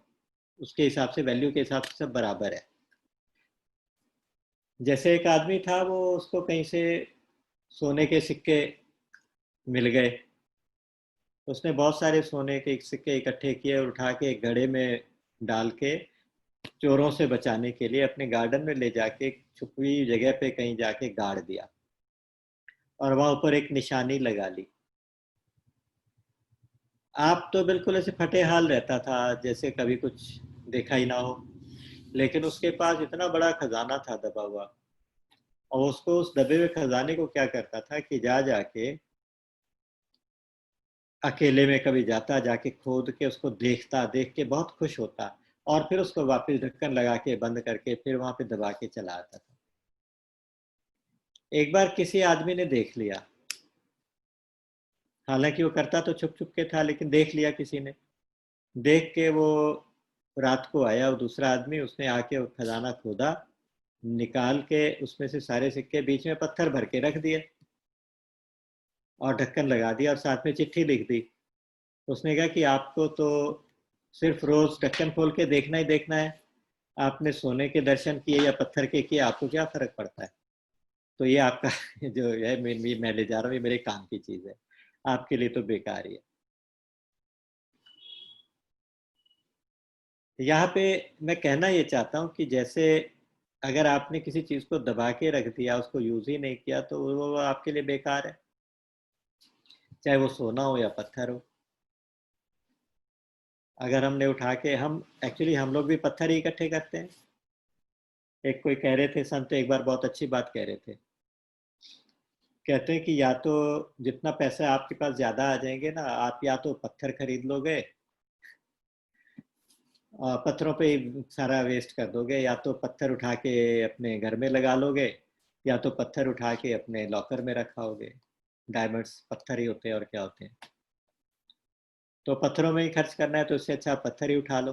Speaker 1: उसके हिसाब से, वैल्यू के हिसाब से सब बराबर है। जैसे एक आदमी था, वो उसको कहीं से सोने के सिक्के मिल गए, उसने बहुत सारे सोने के सिक्के इकट्ठे किए और उठा के एक घड़े में डाल के चोरों से बचाने के लिए अपने गार्डन में ले जाके छुपी जगह पे कहीं जाके गाड़ दिया और वहां ऊपर एक निशानी लगा ली। आप तो बिल्कुल ऐसे फटे हाल रहता था, जैसे कभी कुछ देखा ही ना हो, लेकिन उसके पास इतना बड़ा खजाना था दबा हुआ, और उसको उस दबे हुए खजाने को क्या करता था कि जा जाके अकेले में कभी जाता, जाके खोद के उसको देखता, देख के बहुत खुश होता, और फिर उसको वापस ढक्कन लगा के बंद करके फिर वहां पे दबा के चला आता था। एक बार किसी आदमी ने देख लिया, हालांकि वो करता तो छुप छुप के था, लेकिन देख लिया किसी ने। देख के वो रात को आया, वो दूसरा आदमी, उसने आके वो खजाना खोदा, निकाल के उसमें से सारे सिक्के बीच में पत्थर भर के रख दिए और ढक्कन लगा दिया और साथ में चिट्ठी लिख दी। उसने कहा कि आपको तो सिर्फ रोज ढक्कन खोल के देखना ही देखना है, आपने सोने के दर्शन किए या पत्थर के किए, आपको क्या फर्क पड़ता है। तो ये आपका जो है, मैं ले जा रहा हूँ, ये मेरे काम की चीज है, आपके लिए तो बेकार ही है। यहाँ पे मैं कहना ये चाहता हूँ कि जैसे अगर आपने किसी चीज को दबा के रख दिया, उसको यूज ही नहीं किया, तो वो आपके लिए बेकार है, चाहे वो सोना हो या पत्थर हो। अगर हमने उठा के, हम एक्चुअली हम लोग भी पत्थर ही इकट्ठे करते हैं। एक कोई कह रहे थे, संत एक बार बहुत अच्छी बात कह रहे थे, कहते हैं कि या तो जितना पैसा आपके पास ज्यादा आ जाएंगे ना, आप या तो पत्थर खरीद लोगे, पत्थरों पे ही सारा वेस्ट कर दोगे, या तो पत्थर उठा के अपने घर में लगा लोगे, या तो पत्थर उठा के अपने लॉकर में रखाओगे। डायमंड्स पत्थर ही होते हैं, और क्या होते हैं। तो पत्थरों में ही खर्च करना है, तो उससे अच्छा आप पत्थर ही उठा लो।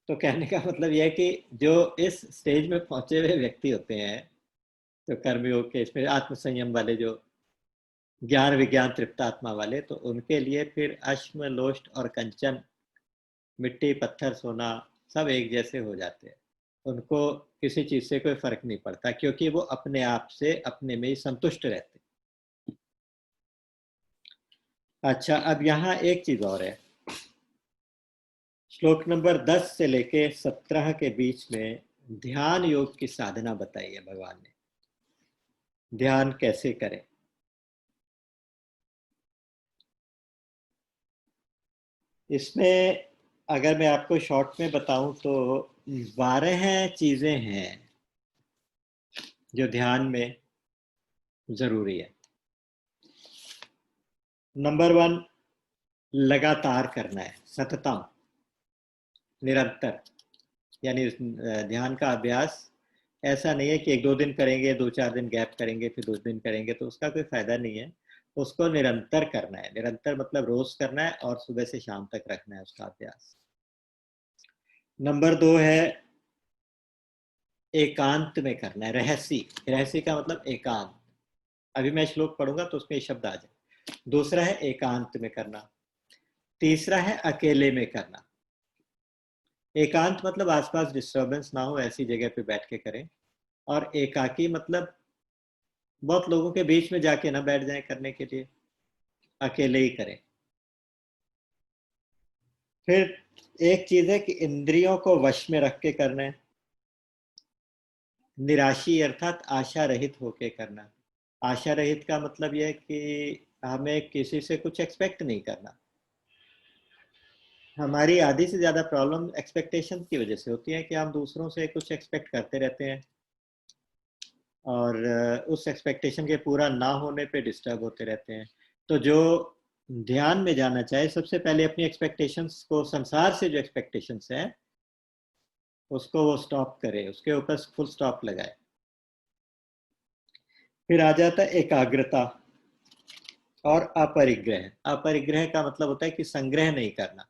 Speaker 1: तो कहने का मतलब यह है कि जो इस स्टेज में पहुंचे हुए व्यक्ति होते हैं, तो कर्मयोग के इसमें आत्मसंयम वाले, जो ज्ञान विज्ञान तृप्त आत्मा वाले, तो उनके लिए फिर अश्म लोष्ट और कंचन, मिट्टी पत्थर सोना, सब एक जैसे हो जाते हैं। उनको किसी चीज से कोई फर्क नहीं पड़ता, क्योंकि वो अपने आप से अपने में ही संतुष्ट रहते। अच्छा, अब यहाँ एक चीज और है। श्लोक नंबर 10 से लेके 17 के बीच में ध्यान योग की साधना बताई है भगवान ने। ध्यान कैसे करें। इसमें अगर मैं आपको शॉर्ट में बताऊं तो 12 चीजें हैं जो ध्यान में जरूरी है। नंबर 1, लगातार करना है, सततम, निरंतर। यानी ध्यान का अभ्यास ऐसा नहीं है कि 1-2 दिन करेंगे, 2-4 दिन गैप करेंगे, फिर 2 दिन करेंगे, तो उसका कोई फायदा नहीं है। उसको निरंतर करना है, निरंतर मतलब रोज करना है और सुबह से शाम तक रखना है उसका अभ्यास। नंबर 2 है एकांत में करना है, रहसी। रहसी का मतलब एकांत। अभी मैं श्लोक पढ़ूंगा तो उसमें ये शब्द आ जाए। दूसरा है एकांत में करना। तीसरा है अकेले में करना। एकांत मतलब आसपास डिस्टरबेंस ना हो, ऐसी जगह पे बैठ के करें। और एकाकी मतलब बहुत लोगों के बीच में जाके ना बैठ जाएं करने के लिए, अकेले ही करें। फिर एक चीज है कि इंद्रियों को वश में रख के करना है। निराशी अर्थात आशा रहित होके करना। आशा रहित का मतलब यह है कि हमें किसी से कुछ एक्सपेक्ट नहीं करना। हमारी आधी से ज्यादा प्रॉब्लम एक्सपेक्टेशन की वजह से होती है कि हम दूसरों से कुछ एक्सपेक्ट करते रहते हैं, और उस एक्सपेक्टेशन के पूरा ना होने पे डिस्टर्ब होते रहते हैं। तो जो ध्यान में जाना चाहे, सबसे पहले अपनी एक्सपेक्टेशंस को, संसार से जो एक्सपेक्टेशंस हैं, उसको वो स्टॉप करे, उसके ऊपर फुल स्टॉप लगाए। फिर आ जाता है एकाग्रता और अपरिग्रह। अपरिग्रह का मतलब होता है कि संग्रह नहीं करना।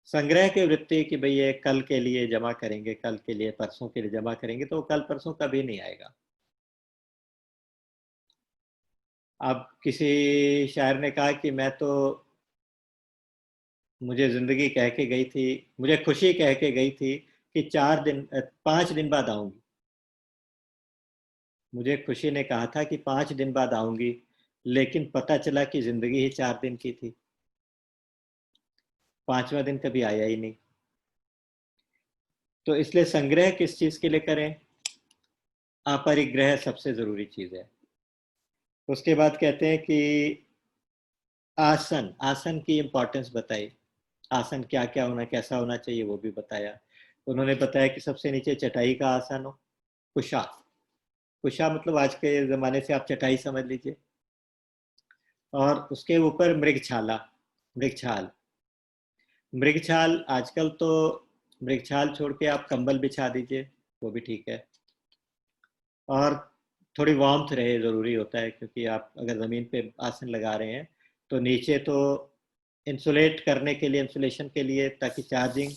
Speaker 1: संग्रह की वृत्ति कि भाई ये कल के लिए जमा करेंगे, कल के लिए, परसों के लिए जमा करेंगे, तो कल परसों कभी नहीं आएगा। अब किसी शायर ने कहा कि मैं तो, मुझे जिंदगी कह के गई थी, मुझे खुशी कह के गई थी कि 5 दिन बाद आऊंगी। मुझे खुशी ने कहा था कि 5 दिन बाद आऊंगी, लेकिन पता चला कि जिंदगी ही 4 दिन की थी। 5वां दिन कभी आया ही नहीं। तो इसलिए संग्रह किस चीज के लिए करें? अपरिग्रह सबसे जरूरी चीज है। उसके बाद कहते हैं कि आसन, आसन की इंपॉर्टेंस बताई। आसन क्या क्या होना, कैसा होना चाहिए, वो भी बताया। उन्होंने बताया कि सबसे नीचे चटाई का आसन हो, कुशा। कुशा मतलब आज के जमाने से आप चटाई समझ लीजिए। और उसके ऊपर मृगछाला, मृगछाल। मृगछाल आजकल तो, मृगछाल छोड़ के आप कंबल बिछा दीजिए, वो भी ठीक है। और थोड़ी वार्मथ रहे, ज़रूरी होता है, क्योंकि आप अगर ज़मीन पे आसन लगा रहे हैं तो नीचे तो इंसुलेट करने के लिए, इंसुलेशन के लिए, ताकि चार्जिंग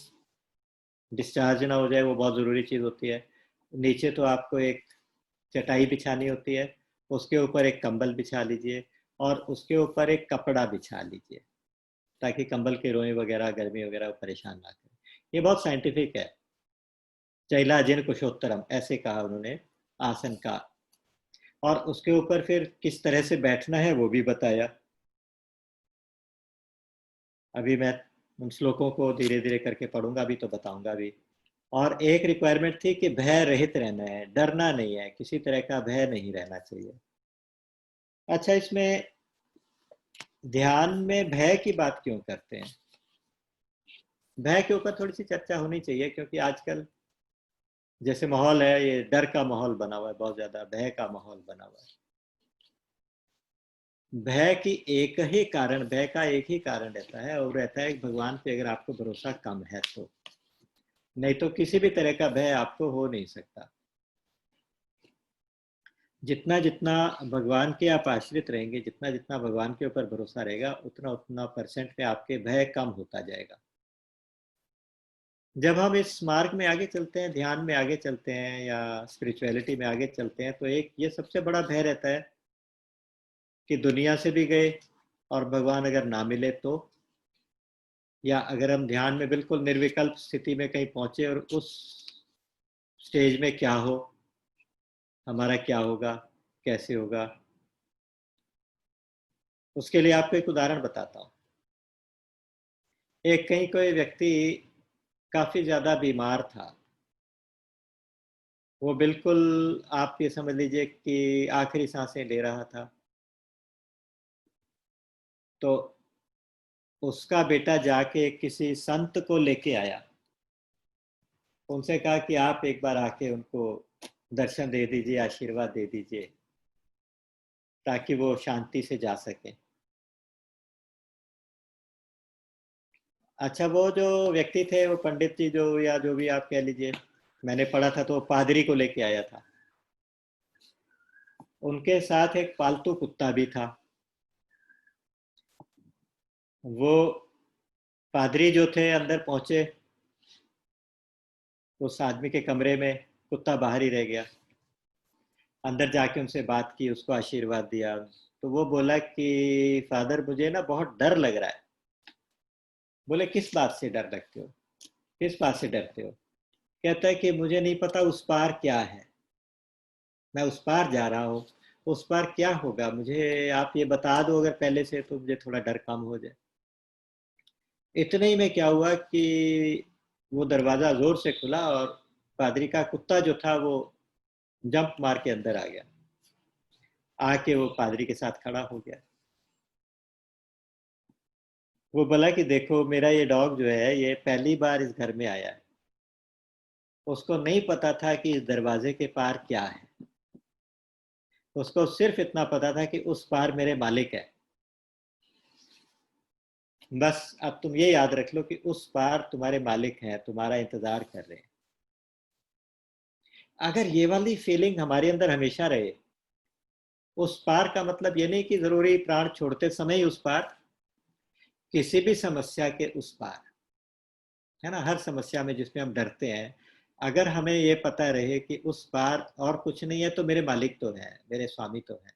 Speaker 1: डिस्चार्ज ना हो जाए, वो बहुत ज़रूरी चीज़ होती है। नीचे तो आपको एक चटाई बिछानी होती है, उसके ऊपर एक कंबल बिछा लीजिए, और उसके ऊपर एक कपड़ा बिछा लीजिए, ताकि कंबल के रोएं वगैरह, गर्मी वगैरह परेशान ना करें। ये बहुत साइंटिफिक है। चैलाजिन कुशोत्तरम ऐसे कहा उन्होंने आसन का। और उसके ऊपर फिर किस तरह से बैठना है वो भी बताया। अभी मैं उन श्लोकों को धीरे धीरे करके पढ़ूंगा, अभी तो बताऊंगा भी। और एक रिक्वायरमेंट थी कि भय रहित रहना है, डरना नहीं है, किसी तरह का भय नहीं रहना चाहिए। अच्छा, इसमें ध्यान में भय की बात क्यों करते हैं? भय के ऊपर थोड़ी सी चर्चा होनी चाहिए, क्योंकि आजकल जैसे माहौल है, ये डर का माहौल बना हुआ है, बहुत ज्यादा भय का माहौल बना हुआ है। भय का एक ही कारण रहता है, और रहता है कि भगवान पे अगर आपको भरोसा कम है तो। नहीं तो किसी भी तरह का भय आपको हो नहीं सकता। जितना जितना भगवान के आप आश्रित रहेंगे, जितना जितना भगवान के ऊपर भरोसा रहेगा, उतना उतना परसेंट में आपके भय कम होता जाएगा। जब हम इस मार्ग में आगे चलते हैं, ध्यान में आगे चलते हैं, या स्पिरिचुअलिटी में आगे चलते हैं, तो एक ये सबसे बड़ा भय रहता है कि दुनिया से भी गए और भगवान अगर ना मिले तो, या अगर हम ध्यान में बिल्कुल निर्विकल्प स्थिति में कहीं पहुंचे और उस स्टेज में क्या हो, हमारा क्या होगा, कैसे होगा। उसके लिए आपको एक उदाहरण बताता हूँ। एक कहीं कोई व्यक्ति काफी ज्यादा बीमार था। वो बिल्कुल, आप ये समझ लीजिए कि आखिरी सांसें ले रहा था। तो उसका बेटा जाके किसी संत को लेके आया, उनसे कहा कि आप एक बार आके उनको दर्शन दे दीजिए, आशीर्वाद दे दीजिए, ताकि वो शांति से जा सके। अच्छा, वो जो व्यक्ति थे, वो पंडित जी जो, या जो भी आप कह लीजिए, मैंने पढ़ा था तो पादरी को लेके आया था। उनके साथ एक पालतू कुत्ता भी था। वो पादरी जो थे अंदर पहुंचे, उस आदमी के कमरे में, कुत्ता बाहर ही रह गया। अंदर जाके उनसे बात की, उसको आशीर्वाद दिया। तो वो बोला कि फादर, मुझे ना बहुत डर लग रहा है। बोले, किस बात से डर लगते हो, किस बात से डरते हो? कहता है कि मुझे नहीं पता उस पार क्या है, मैं उस पार जा रहा हूँ, उस पार क्या होगा, मुझे आप ये बता दो अगर पहले से, तो मुझे थोड़ा डर कम हो जाए। इतने ही में क्या हुआ कि वो दरवाजा जोर से खुला, और पादरी का कुत्ता जो था वो जंप मार के अंदर आ गया। आके वो पादरी के साथ खड़ा हो गया। वो बोला कि देखो, मेरा ये डॉग जो है, ये पहली बार इस घर में आया है। उसको नहीं पता था कि इस दरवाजे के पार क्या है। उसको सिर्फ इतना पता था कि उस पार मेरे मालिक है। बस अब तुम ये याद रख लो कि उस पार तुम्हारे मालिक हैं, तुम्हारा इंतजार कर रहे हैं। अगर ये वाली फीलिंग हमारे अंदर हमेशा रहे, उस पार का मतलब ये नहीं कि जरूरी प्राण छोड़ते समय ही उस पार, किसी भी समस्या के उस पार। है ना, हर समस्या में जिसमें हम डरते हैं, अगर हमें ये पता रहे कि उस पार और कुछ नहीं है, तो मेरे मालिक तो हैं, मेरे स्वामी तो हैं,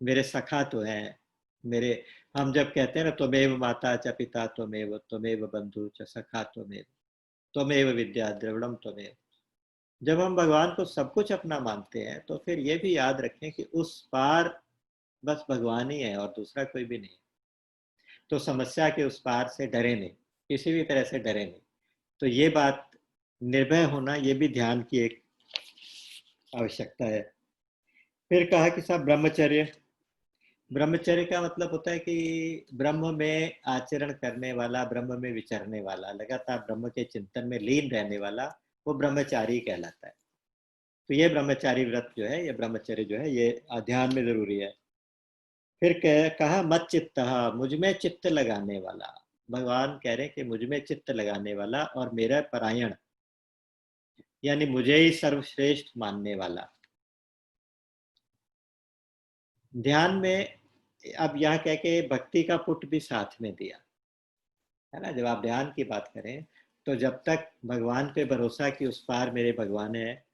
Speaker 1: मेरे सखा तो हैं, मेरे, हम जब कहते हैं ना, त्वमेव माता च पिता त्वमेव, त्वमेव बंधु च सखा त्वमेव, त्वमेव विद्या द्रविड़म त्वमेव। जब हम भगवान को सब कुछ अपना मानते हैं, तो फिर ये भी याद रखें कि उस पार बस भगवान ही है और दूसरा कोई भी नहीं। तो समस्या के उस पार से डरे नहीं, किसी भी तरह से डरे नहीं। तो ये बात, निर्भय होना, ये भी ध्यान की एक आवश्यकता है। फिर कहा कि साहब ब्रह्मचर्य, ब्रह्मचर्य का मतलब होता है कि ब्रह्म में आचरण करने वाला, ब्रह्म में विचरने वाला, लगातार ब्रह्म के चिंतन में लीन रहने वाला, वो ब्रह्मचारी कहलाता है। तो ये ब्रह्मचारी व्रत जो है, ये ब्रह्मचर्य जो है, ये ध्यान में जरूरी है। फिर कहा मत चित्त, मुझ में चित्त लगाने वाला, भगवान कह रहे हैं कि मुझ में चित्त लगाने वाला और मेरा परायण, यानी मुझे ही सर्वश्रेष्ठ मानने वाला। ध्यान में अब यहाँ कह के भक्ति का पुट भी साथ में दिया है ना। जब आप ध्यान की बात करें, तो जब तक भगवान पे भरोसा कि उस पार मेरे भगवान है,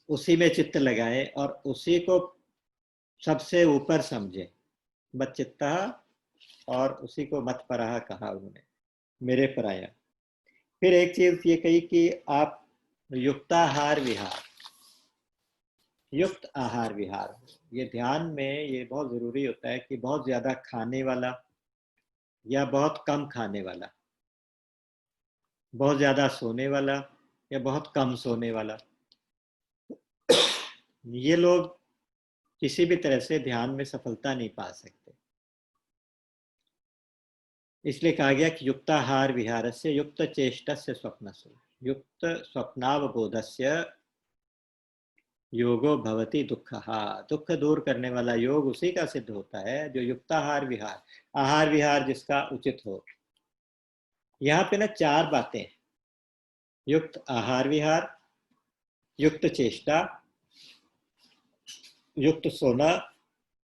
Speaker 1: उसी में चित्त लगाए और उसी को सबसे ऊपर समझे, मत चित्ता, और उसी को मत पराह कहा उन्होंने, मेरे पराया। फिर एक चीज ये कही कि आप युक्ताहार विहार, युक्त आहार विहार, ये ध्यान में ये बहुत जरूरी होता है कि बहुत ज्यादा खाने वाला या बहुत कम खाने वाला, बहुत ज्यादा सोने वाला या बहुत कम सोने वाला, ये लोग किसी भी तरह से ध्यान में सफलता नहीं पा सकते। इसलिए कहा गया कि युक्ताहार विहारस्य युक्त चेष्टस्य स्वप्नस्य युक्त स्वप्नावबोधस्य योगो भवति दुःखः। दुख दूर करने वाला योग उसी का सिद्ध होता है जो युक्ताहार विहार, आहार विहार जिसका उचित हो। यहाँ पे ना चार बातें, युक्त आहार विहार, युक्त चेष्टा, युक्त सोना,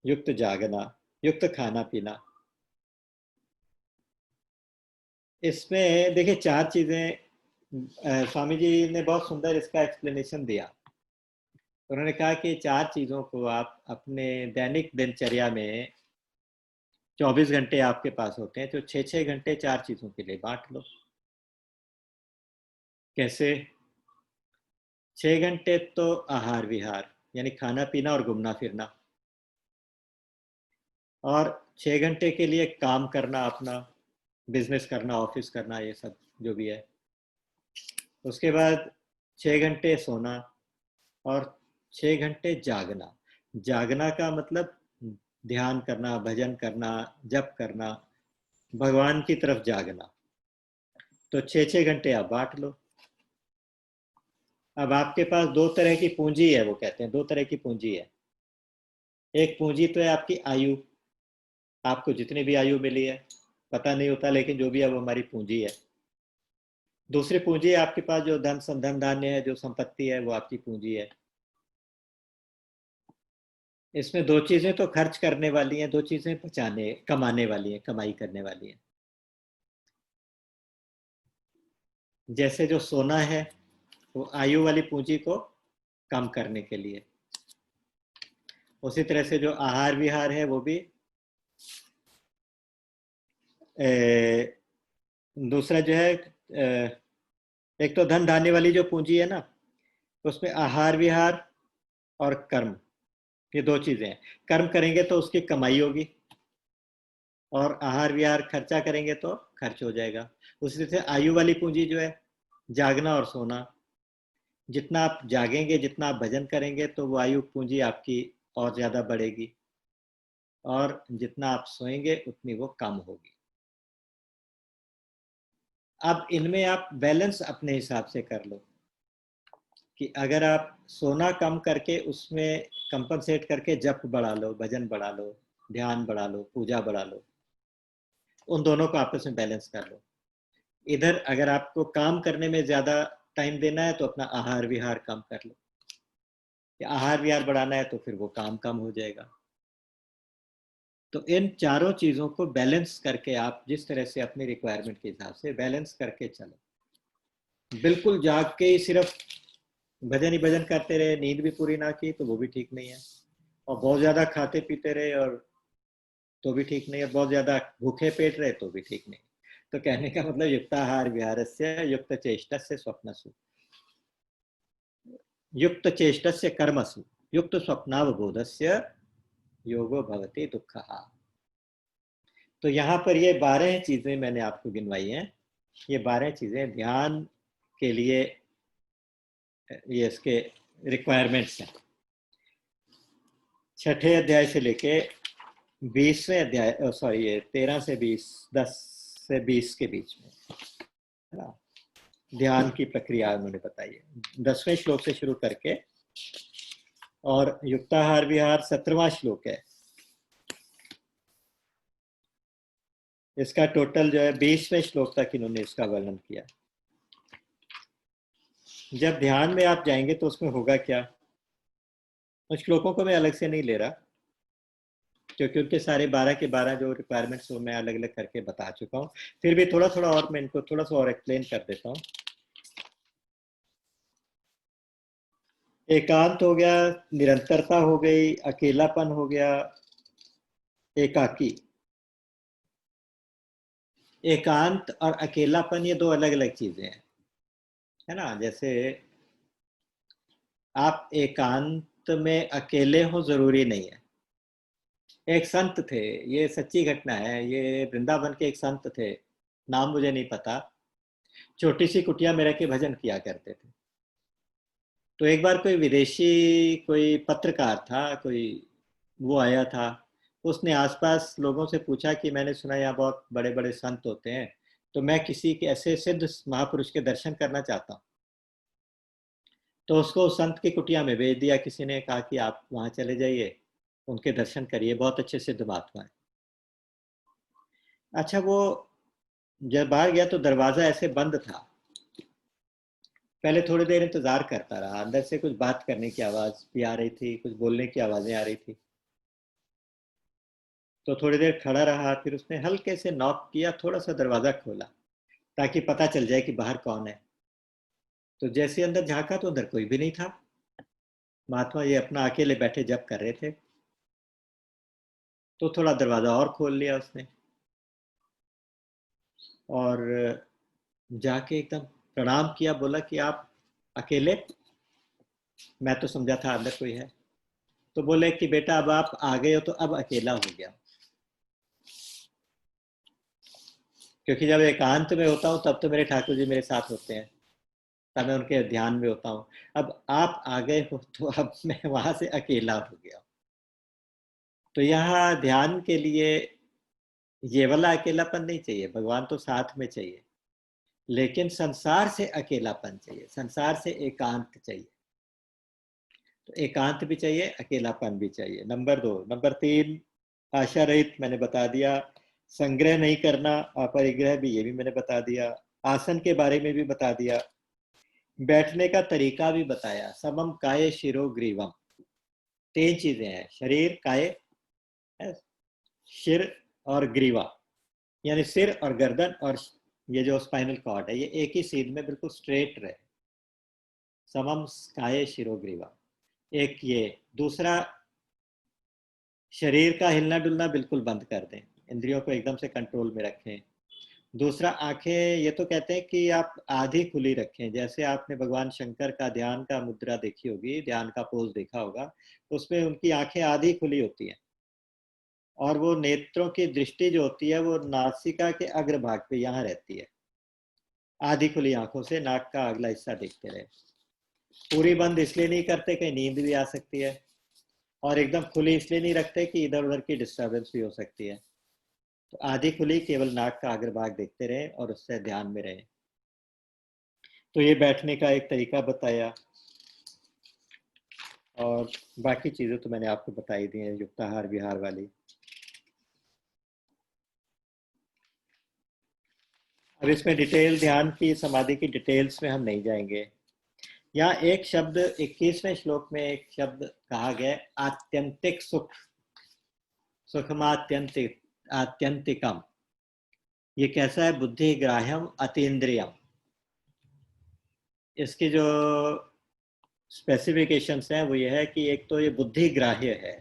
Speaker 1: युक्त जागना, युक्त खाना पीना। इसमें देखिए चार चीजें, स्वामी जी ने बहुत सुंदर इसका एक्सप्लेनेशन दिया। उन्होंने कहा कि चार चीजों को आप अपने दैनिक दिनचर्या में, 24 घंटे आपके पास होते हैं, तो 6-6 घंटे चार चीजों के लिए बांट लो। कैसे? 6 घंटे तो आहार विहार, यानी खाना पीना और घूमना फिरना, और 6 घंटे के लिए काम करना, अपना बिजनेस करना, ऑफिस करना, ये सब जो भी है। उसके बाद 6 घंटे सोना और 6 घंटे जागना। जागना का मतलब ध्यान करना, भजन करना, जप करना, भगवान की तरफ जागना। तो 6-6 घंटे आप बांट लो। अब आपके पास दो तरह की पूंजी है, वो कहते हैं दो तरह की पूंजी है। एक पूंजी तो है आपकी आयु, आपको जितनी भी आयु मिली है पता नहीं होता, लेकिन जो भी है वो हमारी पूंजी है। दूसरी पूंजी है आपके पास जो धन धान्य है, जो संपत्ति है, वो आपकी पूंजी है। इसमें दो चीजें तो खर्च करने वाली हैं, दो चीजें बचाने कमाने वाली हैं, कमाई करने वाली हैं। जैसे जो सोना है वो आयु वाली पूंजी को कम करने के लिए, उसी तरह से जो आहार विहार है वो भी दूसरा जो है, एक तो धन धान्य वाली जो पूंजी है ना, उसमें आहार विहार और कर्म, ये दो चीजें हैं। कर्म करेंगे तो उसकी कमाई होगी, और आहार विहार खर्चा करेंगे तो खर्च हो जाएगा। उसी तरह से आयु वाली पूंजी जो है, जागना और सोना, जितना आप जागेंगे, जितना आप भजन करेंगे, तो वो आयु पूंजी आपकी और ज्यादा बढ़ेगी, और जितना आप सोएंगे उतनी वो कम होगी। अब इनमें आप बैलेंस अपने हिसाब से कर लो कि अगर आप सोना कम करके उसमें कंपनसेट करके जप बढ़ा लो, भजन बढ़ा लो, ध्यान बढ़ा लो, पूजा बढ़ा लो, उन दोनों को आपस में बैलेंस कर लो। इधर अगर आपको काम करने में ज्यादा टाइम देना है तो अपना आहार विहार कम कर लो, या आहार विहार बढ़ाना है तो फिर वो काम कम हो जाएगा। तो इन चारों चीज़ों को बैलेंस करके आप जिस तरह से अपनी रिक्वायरमेंट के हिसाब से बैलेंस करके चलो। बिल्कुल जाग के ही सिर्फ भजन ही भजन करते रहे, नींद भी पूरी ना की तो वो भी ठीक नहीं है, और बहुत ज़्यादा खाते पीते रहे और तो भी ठीक नहीं है, बहुत ज़्यादा भूखे पेट रहे तो भी ठीक नहीं। तो कहने का मतलब युक्ताहार विहारस्य युक्त चेष्टस्य स्वप्नसु युक्त चेष्टस्य कर्मसु युक्त स्वप्नावबोधस्य योगो भवति दुःखः। तो यहाँ पर ये 12 चीजें मैंने आपको गिनवाई हैं। ये 12 चीजें ध्यान के लिए ये इसके रिक्वायरमेंट्स हैं। 6ठे अध्याय से लेके 20वें अध्याय, सॉरी ये 13 से 20, 10 से 20 के बीच में है ना, ध्यान की प्रक्रिया उन्होंने बताई है। 10वें श्लोक से शुरू करके और युक्ताहार विहार 17वां श्लोक है। इसका टोटल जो है 20वें श्लोक तक इन्होंने इसका वर्णन किया। जब ध्यान में आप जाएंगे तो उसमें होगा क्या, उन श्लोकों को मैं अलग से नहीं ले रहा क्योंकि उनके सारे 12 के 12 जो रिक्वायरमेंट्स वो मैं अलग अलग करके बता चुका हूँ। फिर भी थोड़ा थोड़ा और मैं इनको थोड़ा सा और एक्सप्लेन कर देता हूँ। एकांत हो गया, निरंतरता हो गई, अकेलापन हो गया, एकाकी। एकांत और अकेलापन ये दो अलग अलग चीजें हैं, है ना। जैसे आप एकांत में अकेले हो जरूरी नहीं है। एक संत थे, ये सच्ची घटना है, ये वृंदावन के एक संत थे, नाम मुझे नहीं पता, छोटी सी कुटिया में रह के भजन किया करते थे। तो एक बार कोई विदेशी कोई पत्रकार था, कोई वो आया था, उसने आसपास लोगों से पूछा कि मैंने सुना यहाँ बहुत बड़े बड़े संत होते हैं, तो मैं किसी के ऐसे सिद्ध महापुरुष के दर्शन करना चाहता हूँ। तो उसको संत की कुटिया में भेज दिया किसी ने, कहा कि आप वहाँ चले जाइए, उनके दर्शन करिए, बहुत अच्छे सिद्ध महात्मा है। अच्छा, वो जब बाहर गया तो दरवाजा ऐसे बंद था। पहले थोड़ी देर इंतजार करता रहा, अंदर से कुछ बात करने की आवाज भी आ रही थी, कुछ बोलने की आवाजें आ रही थी। तो थोड़ी देर खड़ा रहा, फिर उसने हल्के से नॉक किया, थोड़ा सा दरवाजा खोला ताकि पता चल जाए कि बाहर कौन है। तो जैसे अंदर झांका तो अंदर कोई भी नहीं था। महात्मा ये अपना अकेले बैठे जप कर रहे थे। तो थोड़ा दरवाजा और खोल लिया उसने और जाके एकदम प्रणाम किया, बोला कि आप अकेले, मैं तो समझा था अंदर कोई है। तो बोले कि बेटा अब आप आ गए हो तो अब अकेला हो गया, क्योंकि जब एकांत में होता हूँ तब तो मेरे ठाकुर जी मेरे साथ होते हैं, तब मैं उनके ध्यान में होता हूँ। अब आप आ गए हो तो अब मैं वहां से अकेला हो गया। तो यहाँ ध्यान के लिए ये वाला अकेलापन नहीं चाहिए, भगवान तो साथ में चाहिए, लेकिन संसार से अकेलापन चाहिए, संसार से एकांत चाहिए। तो एकांत भी चाहिए, अकेलापन भी चाहिए, नंबर 2। नंबर 3, आशा रहित मैंने बता दिया, संग्रह नहीं करना, अपरिग्रह भी, ये भी मैंने बता दिया, आसन के बारे में भी बता दिया, बैठने का तरीका भी बताया, समम काय शिरो ग्रीवम। 3 चीजें हैं, शरीर, काय, शिर और ग्रीवा, यानी सिर और गर्दन और ये जो स्पाइनल कॉर्ड है, ये एक ही सीध में बिल्कुल स्ट्रेट रहे, समम काय शिरो ग्रीवा। एक ये। दूसरा, शरीर का हिलना डुलना बिल्कुल बंद कर दें, इंद्रियों को एकदम से कंट्रोल में रखें। दूसरा, आंखें ये तो कहते हैं कि आप आधी खुली रखें, जैसे आपने भगवान शंकर का ध्यान का मुद्रा देखी होगी, ध्यान का पोज देखा होगा, उसमें उनकी आंखें आधी खुली होती हैं और वो नेत्रों की दृष्टि जो होती है वो नासिका के अग्रभाग पे यहाँ रहती है। आधी खुली आंखों से नाक का अगला हिस्सा देखते रहे। पूरी बंद इसलिए नहीं करते कि नींद भी आ सकती है, और एकदम खुली इसलिए नहीं रखते कि इधर उधर की डिस्टर्बेंस भी हो सकती है। तो आधी खुली, केवल नाक का अग्रभाग देखते रहे और उससे ध्यान में रहे। तो ये बैठने का एक तरीका बताया, और बाकी चीजें तो मैंने आपको बताई दी हैं, युक्ताहार विहार वाली। अब इसमें डिटेल, ध्यान की समाधि की डिटेल्स में हम नहीं जाएंगे। यहाँ एक शब्द 21वें श्लोक में एक शब्द कहा गया, आत्यंतिक सुख। सुखमात्यंतिक आत्यंतिकम, ये कैसा है? बुद्धि ग्राह्यम अतीन्द्रियम। इसकी जो स्पेसिफिकेशंस हैं वो ये है कि एक तो ये बुद्धि ग्राह्य है,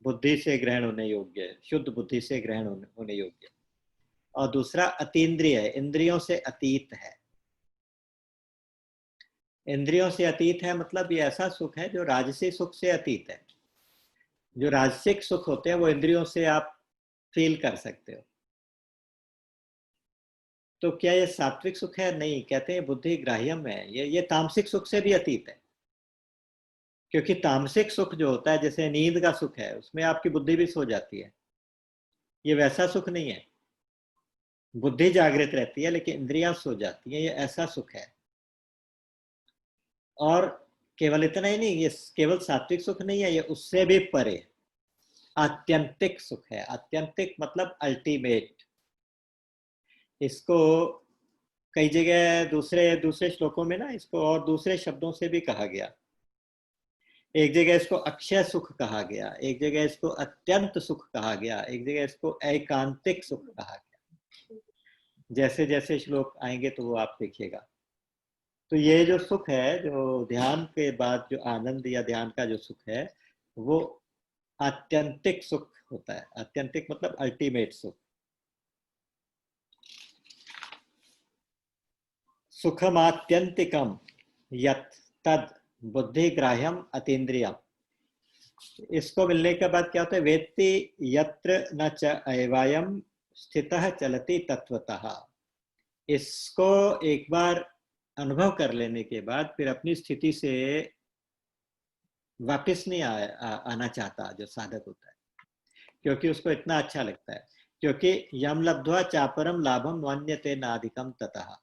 Speaker 1: बुद्धि से ग्रहण होने योग्य है, शुद्ध बुद्धि से ग्रहण होने योग्य, और दूसरा अतीन्द्रिय है, इंद्रियों से अतीत है। इंद्रियों से अतीत है मतलब ये ऐसा सुख है जो राजसी सुख से अतीत है। जो राजसिक सुख होते हैं वो इंद्रियों से आप फील कर सकते हो। तो क्या ये सात्विक सुख है? नहीं, कहते हैं बुद्धि ग्राह्यम है, ये तामसिक सुख से भी अतीत है। क्योंकि तामसिक सुख जो होता है, जैसे नींद का सुख है, उसमें आपकी बुद्धि भी सो जाती है, ये वैसा सुख नहीं है। बुद्धि जागृत रहती है लेकिन इंद्रियां सो जाती हैं, ये ऐसा सुख है। और केवल इतना ही नहीं, ये केवल सात्विक सुख नहीं है, ये उससे भी परे आत्यंतिक सुख है। आत्यंतिक मतलब अल्टीमेट। इसको कई जगह दूसरे दूसरे श्लोकों में ना इसको और दूसरे शब्दों से भी कहा गया। एक जगह इसको अक्षय सुख कहा गया, एक जगह इसको अत्यंत सुख कहा गया, एक जगह इसको एकांतिक सुख कहा गया। जैसे जैसे श्लोक आएंगे तो वो आप देखिएगा। तो ये जो सुख है, जो ध्यान के बाद जो आनंद या ध्यान का जो सुख है, वो आत्यंतिक सुख होता है। आत्यंतिक मतलब अल्टीमेट सुख। सुखमात्यंतिकम यत् तद बुद्धि ग्राह्यम अतीन्द्रियम। इसको मिलने के बाद क्या होता है? वेत्ति यत्र न च अयवायम स्थितः चलति तत्वतः। इसको एक बार अनुभव कर लेने के बाद फिर अपनी स्थिति से वापस नहीं आना चाहता जो साधक होता है, क्योंकि उसको इतना अच्छा लगता है। क्योंकि यम लब्ध्वा चापरम लाभम मन्यते नाधिकम ततः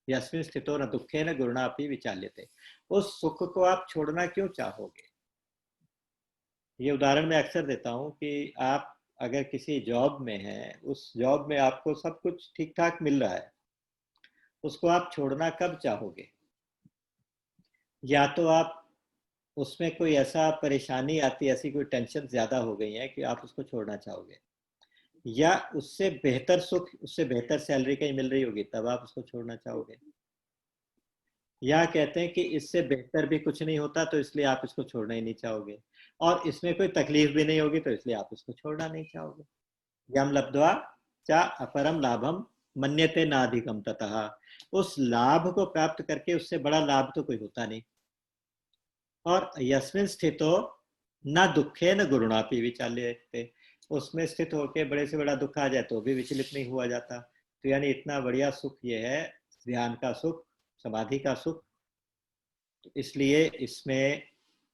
Speaker 1: यस्मिन् स्थितो न दुखे न गुरुणापि विचाल्यते। उस सुख को आप छोड़ना क्यों चाहोगे? ये उदाहरण मैं अक्सर देता हूं कि आप अगर किसी जॉब में हैं, उस जॉब में आपको सब कुछ ठीक ठाक मिल रहा है, उसको आप छोड़ना कब चाहोगे? या तो आप उसमें कोई ऐसा परेशानी आती, ऐसी कोई टेंशन ज्यादा हो गई है कि आप उसको छोड़ना चाहोगे, या उससे बेहतर सुख, उससे बेहतर सैलरी कहीं मिल रही होगी तब आप उसको छोड़ना चाहोगे, या कहते हैं कि इससे बेहतर भी कुछ नहीं होता तो इसलिए आप इसको छोड़ना ही नहीं चाहोगे, और इसमें कोई तकलीफ भी नहीं होगी तो इसलिए आप इसको छोड़ना नहीं चाहोगे। यम लब्ध्वा चा अपरम लाभम मन्यते नाधिकम ततः। उस लाभ को प्राप्त करके उससे बड़ा लाभ तो कोई होता नहीं। और यस्मिन स्थितो न दुखे न गुरुणापि विचाल्यते। उसमें स्थित होकर बड़े से बड़ा दुख आ जाए तो भी विचलित नहीं हुआ जाता। तो यानी इतना बढ़िया सुख ये है, ध्यान का सुख, समाधि का सुख। तो इसलिए इसमें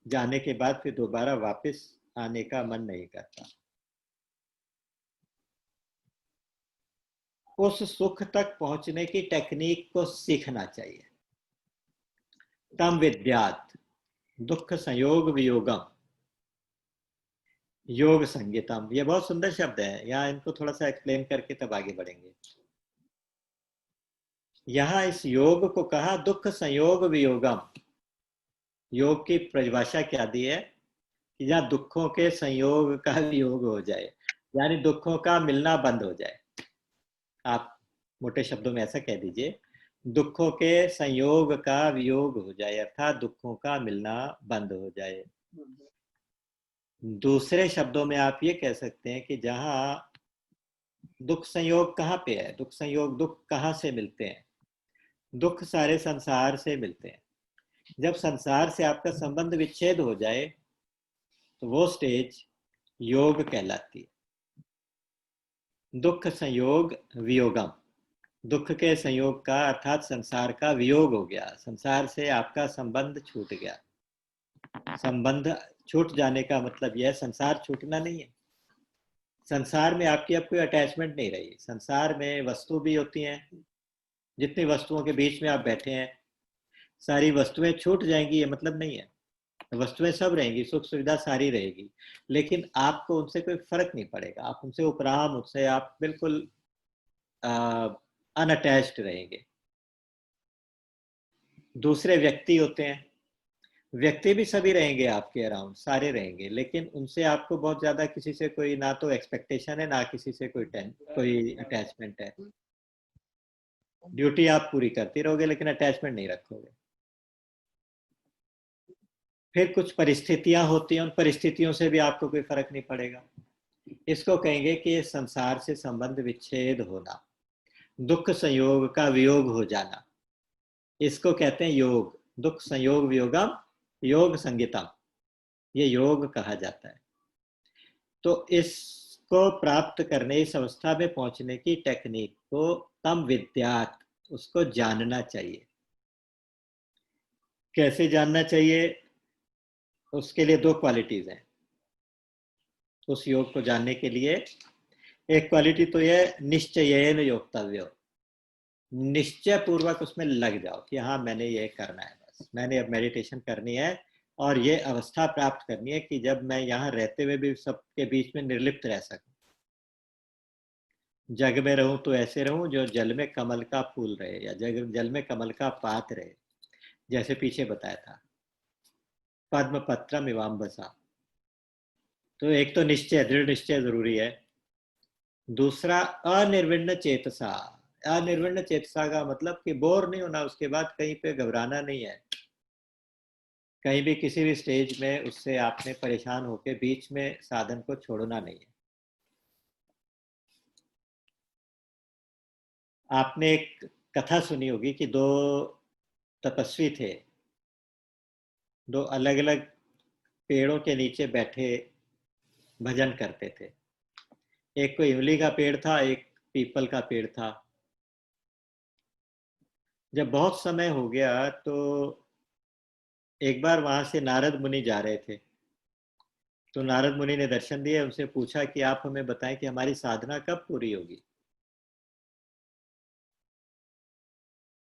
Speaker 1: जाने के बाद फिर दोबारा वापस आने का मन नहीं करता। उस सुख तक पहुंचने की टेक्निक को सीखना चाहिए। तम विद्यात दुख संयोग वियोगम योग संगीतम। ये बहुत सुंदर शब्द है, यहाँ इनको थोड़ा सा एक्सप्लेन करके तब आगे बढ़ेंगे। यहाँ इस योग को कहा दुख संयोग वियोगम। योग की परिभाषा क्या दी है कि जहाँ दुखों के संयोग का वियोग हो जाए, यानी दुखों का मिलना बंद हो जाए। आप मोटे शब्दों में ऐसा कह दीजिए, दुखों के संयोग का वियोग हो जाए, अर्थात दुखों का मिलना बंद हो जाए। दूसरे शब्दों में आप ये कह सकते हैं कि जहां दुख संयोग कहाँ पे है? दुख संयोग, दुख कहाँ से मिलते हैं? दुख सारे संसार से मिलते हैं। जब संसार से आपका संबंध विच्छेद हो जाए तो वो स्टेज योग कहलाती है। दुख संयोग वियोगम, दुख के संयोग का अर्थात संसार का वियोग हो गया, संसार से आपका संबंध छूट गया। संबंध छूट जाने का मतलब यह संसार छूटना नहीं है। संसार में आपकी अब कोई अटैचमेंट नहीं रही। संसार में वस्तु भी होती हैं, जितनी वस्तुओं के बीच में आप बैठे हैं सारी वस्तुएं छूट जाएंगी ये मतलब नहीं है। वस्तुएं सब रहेंगी, सुख सुविधा सारी रहेगी, लेकिन आपको उनसे कोई फर्क नहीं पड़ेगा। आप उनसे उपराम, उनसे आप बिल्कुल अनअटैच्ड रहेंगे। दूसरे व्यक्ति होते हैं, व्यक्ति भी सभी रहेंगे आपके अराउंड, सारे रहेंगे, लेकिन उनसे आपको बहुत ज्यादा किसी से कोई ना तो एक्सपेक्टेशन है, ना किसी से कोई अटैचमेंट है। ड्यूटी आप पूरी करती रहोगे लेकिन अटैचमेंट नहीं रखोगे। फिर कुछ परिस्थितियां होती हैं, उन परिस्थितियों से भी आपको कोई फर्क नहीं पड़ेगा। इसको कहेंगे कि ये संसार से संबंध विच्छेद होना, दुख संयोग का वियोग हो जाना, इसको कहते हैं योग। दुख संयोग वियोगम योग संगीतम, ये योग कहा जाता है। तो इसको प्राप्त करने, इस अवस्था में पहुंचने की टेक्निक को तम विद्यात, उसको जानना चाहिए। कैसे जानना चाहिए? उसके लिए दो क्वालिटीज हैं उस योग को जानने के लिए। एक क्वालिटी तो यह निश्चयेन योक्तव्य, निश्चय पूर्वक उसमें लग जाओ कि हाँ मैंने ये करना है, बस मैंने अब मेडिटेशन करनी है और ये अवस्था प्राप्त करनी है कि जब मैं यहाँ रहते हुए भी सबके बीच में निर्लिप्त रह सकूं। जग में रहूं तो ऐसे रहूं जो जल में कमल का फूल रहे, या जल में कमल का पात रहे, जैसे पीछे बताया था, पद्म पत्रम इवाम्बसा। तो एक तो निश्चय, दृढ़ निश्चय जरूरी है। दूसरा अनिर्विण्ण चेतसा। अनिर्विण्ण चेतसा का मतलब कि बोर नहीं होना, उसके बाद कहीं पे घबराना नहीं है, कहीं भी किसी भी स्टेज में उससे आपने परेशान होकर बीच में साधन को छोड़ना नहीं है। आपने एक कथा सुनी होगी कि दो तपस्वी थे, दो अलग अलग पेड़ों के नीचे बैठे भजन करते थे। एक को इमली का पेड़ था, एक पीपल का पेड़ था। जब बहुत समय हो गया तो एक बार वहां से नारद मुनि जा रहे थे। तो नारद मुनि ने दर्शन दिए, उनसे पूछा कि आप हमें बताएं कि हमारी साधना कब पूरी होगी।